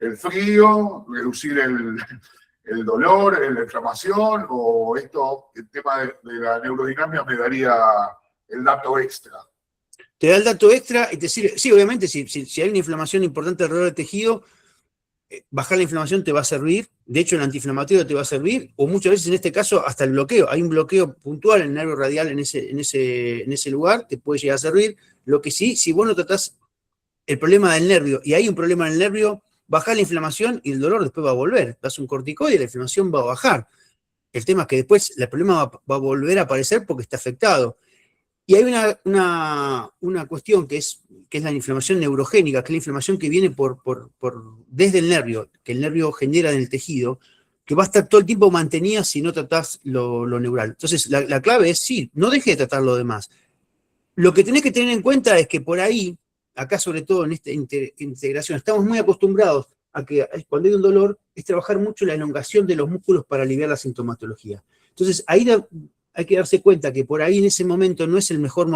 el frío, reducir el dolor, la inflamación, o esto, el tema de la neurodinamia me daría el dato extra. Te da el dato extra y te sirve. Sí, obviamente, si hay una inflamación importante alrededor del tejido, bajar la inflamación te va a servir. De hecho, el antiinflamatorio te va a servir, o muchas veces en este caso hasta el bloqueo. Hay un bloqueo puntual en el nervio radial en ese lugar, te puede llegar a servir. Lo que sí, si vos no tratás el problema del nervio y hay un problema en el nervio, bajar la inflamación y el dolor después va a volver. Das un corticoide y la inflamación va a bajar. El tema es que después el problema va a volver a aparecer porque está afectado. Y hay una cuestión que es la inflamación neurogénica, que es la inflamación que viene desde el nervio, que el nervio genera en el tejido, que va a estar todo el tiempo mantenida si no tratás lo neural. Entonces, la clave es, sí, no deje de tratar lo demás. Lo que tenés que tener en cuenta es que por ahí, acá sobre todo en esta integración, estamos muy acostumbrados a que cuando hay un dolor es trabajar mucho la elongación de los músculos para aliviar la sintomatología. Entonces, ahí hay que darse cuenta que por ahí en ese momento no es el mejor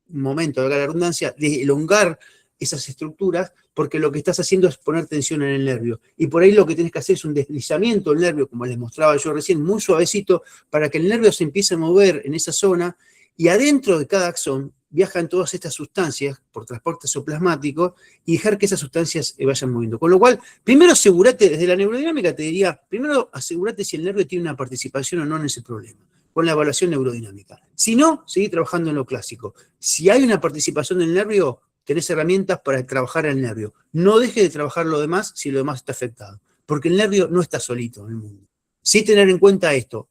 momento, valga la redundancia, de elongar esas estructuras, porque lo que estás haciendo es poner tensión en el nervio. Y por ahí lo que tienes que hacer es un deslizamiento del nervio, como les mostraba yo recién, muy suavecito, para que el nervio se empiece a mover en esa zona, y adentro de cada axón viajan todas estas sustancias por transporte exoplasmático y dejar que esas sustancias vayan moviendo. Con lo cual, primero asegúrate, desde la neurodinámica te diría, primero asegúrate si el nervio tiene una participación o no en ese problema, con la evaluación neurodinámica. Si no, seguí trabajando en lo clásico. Si hay una participación del nervio, tenés herramientas para trabajar el nervio. No dejes de trabajar lo demás si lo demás está afectado, porque el nervio no está solito en el mundo. Sí tener en cuenta esto,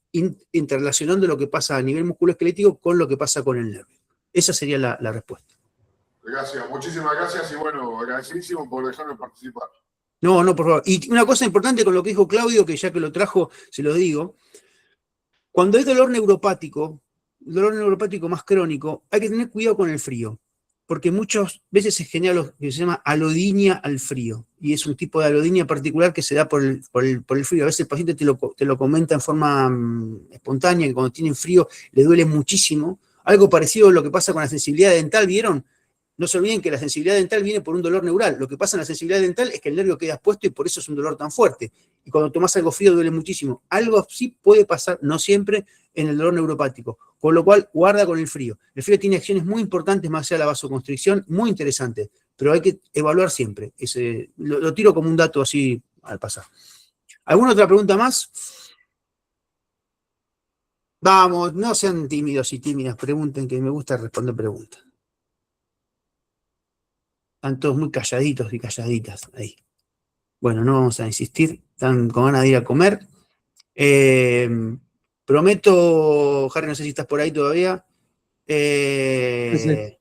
interrelacionando lo que pasa a nivel musculoesquelético con lo que pasa con el nervio. Esa sería la respuesta. Gracias, muchísimas gracias y bueno, agradecidísimo por dejarme participar. No, por favor. Y una cosa importante con lo que dijo Claudio, que ya que lo trajo, se lo digo. Cuando hay dolor neuropático más crónico, hay que tener cuidado con el frío. porque muchas veces se genera lo que se llama alodinia al frío, y es un tipo de alodinia particular que se da por el frío. A veces el paciente te lo comenta en forma espontánea, que cuando tienen frío le duele muchísimo. Algo parecido a lo que pasa con la sensibilidad dental, ¿vieron? No se olviden que la sensibilidad dental viene por un dolor neural. Lo que pasa en la sensibilidad dental es que el nervio queda expuesto y por eso es un dolor tan fuerte. Y cuando tomas algo frío duele muchísimo. Algo así puede pasar, no siempre, en el dolor neuropático. Con lo cual, guarda con el frío. El frío tiene acciones muy importantes más allá de la vasoconstricción, muy interesantes, pero hay que evaluar siempre. Lo tiro como un dato así al pasar. ¿Alguna otra pregunta más? Vamos, no sean tímidos y tímidas, pregunten, que me gusta responder preguntas. Están todos muy calladitos y calladitas ahí. Bueno, no vamos a insistir, están con ganas de ir a comer. Prometo, Harry, no sé si estás por ahí todavía. Sí.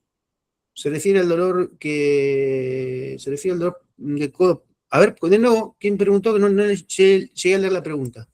Se refiere al dolor que. Se refiere al dolor de codo. A ver, de nuevo, ¿quién preguntó que no llegué a leer la pregunta?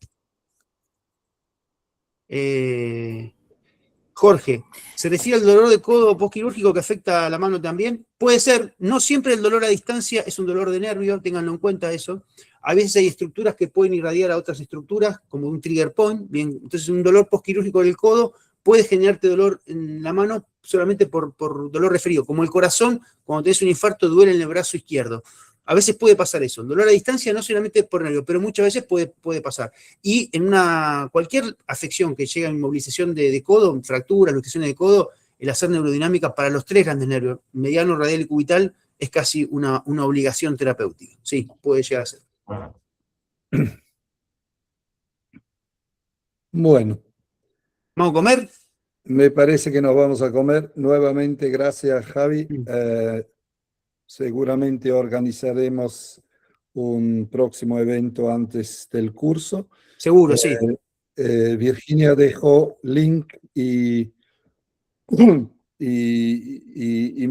Jorge, ¿se refiere al dolor de codo postquirúrgico que afecta a la mano también? Puede ser, no siempre el dolor a distancia es un dolor de nervio, ténganlo en cuenta eso. A veces hay estructuras que pueden irradiar a otras estructuras, como un trigger point. Bien, entonces un dolor postquirúrgico del codo puede generarte dolor en la mano solamente por dolor de frío, como el corazón, cuando tenés un infarto, duele en el brazo izquierdo. A veces puede pasar eso. El dolor a distancia no solamente por nervio, pero muchas veces puede pasar. Y en cualquier afección que llega a inmovilización de codo, fracturas, luxaciones de codo, el hacer neurodinámica para los tres grandes nervios, mediano, radial y cubital, es casi una obligación terapéutica. Sí, puede llegar a ser. Bueno, ¿Vamos a comer? me parece que nos vamos a comer. Nuevamente, gracias, Javi. Seguramente organizaremos un próximo evento antes del curso. Seguro, Eh, sí. Virginia dejó link y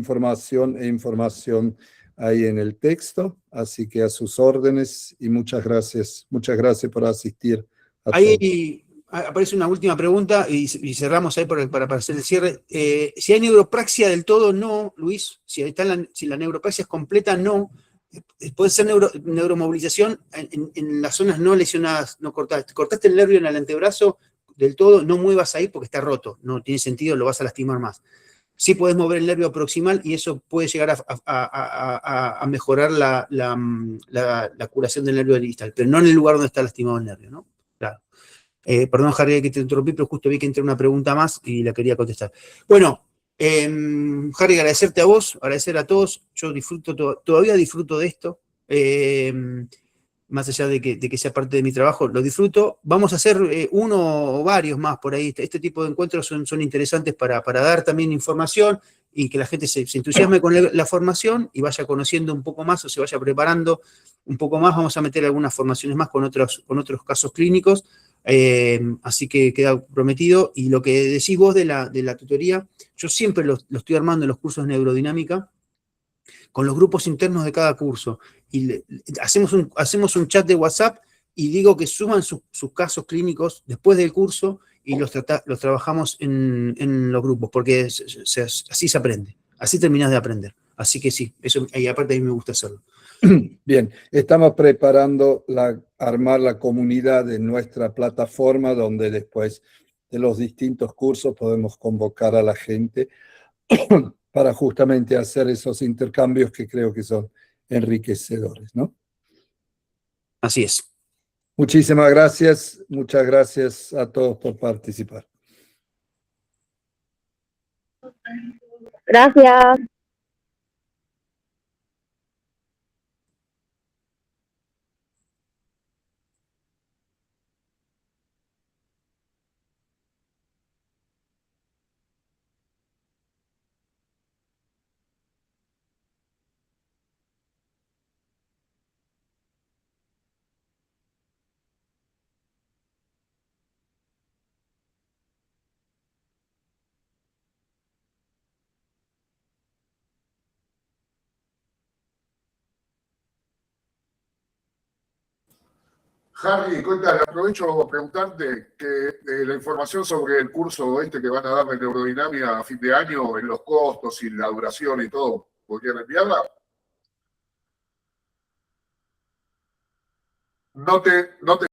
información ahí en el texto, así que a sus órdenes y muchas gracias por asistir a todos. Ahí aparece una última pregunta y cerramos ahí para hacer el cierre. Si hay neuropraxia del todo, no, Luis. Si la neuropraxia es completa, no. Puede ser neuromovilización en las zonas no lesionadas, no cortadas. Cortaste el nervio en el antebrazo del todo, no muevas ahí porque está roto. No tiene sentido, lo vas a lastimar más. Sí podés mover el nervio proximal y eso puede llegar a mejorar la curación del nervio distal, pero no en el lugar donde está lastimado el nervio, ¿no? Claro. Perdón, Harry, que te interrumpí, pero justo vi que entró una pregunta más y la quería contestar. Bueno, Harry, agradecerte a vos, agradecer a todos. Yo todavía disfruto de esto. Más allá de que sea parte de mi trabajo, lo disfruto. Vamos a hacer uno o varios más por ahí. Este tipo de encuentros son interesantes para dar también información y que la gente se entusiasme con la formación y vaya conociendo un poco más o se vaya preparando un poco más. Vamos a meter algunas formaciones más con otros casos clínicos. Así que queda prometido. Y lo que decís vos de la tutoría, yo siempre lo estoy armando en los cursos de neurodinámica con los grupos internos de cada curso. Y hacemos un chat de WhatsApp y digo que suman sus casos clínicos después del curso y los trabajamos en los grupos, porque así se aprende, así terminas de aprender. Así que sí, eso, y aparte a mí me gusta hacerlo. Bien, estamos preparando armar la comunidad en nuestra plataforma donde después de los distintos cursos podemos convocar a la gente para justamente hacer esos intercambios que creo que son enriquecedores, ¿no? Así es. Muchísimas gracias, muchas gracias a todos por participar. Gracias. Harry, cuéntale, aprovecho a preguntarte que la información sobre el curso este que van a dar de neurodinámica a fin de año, en los costos y la duración y todo, ¿podrían enviarla? No te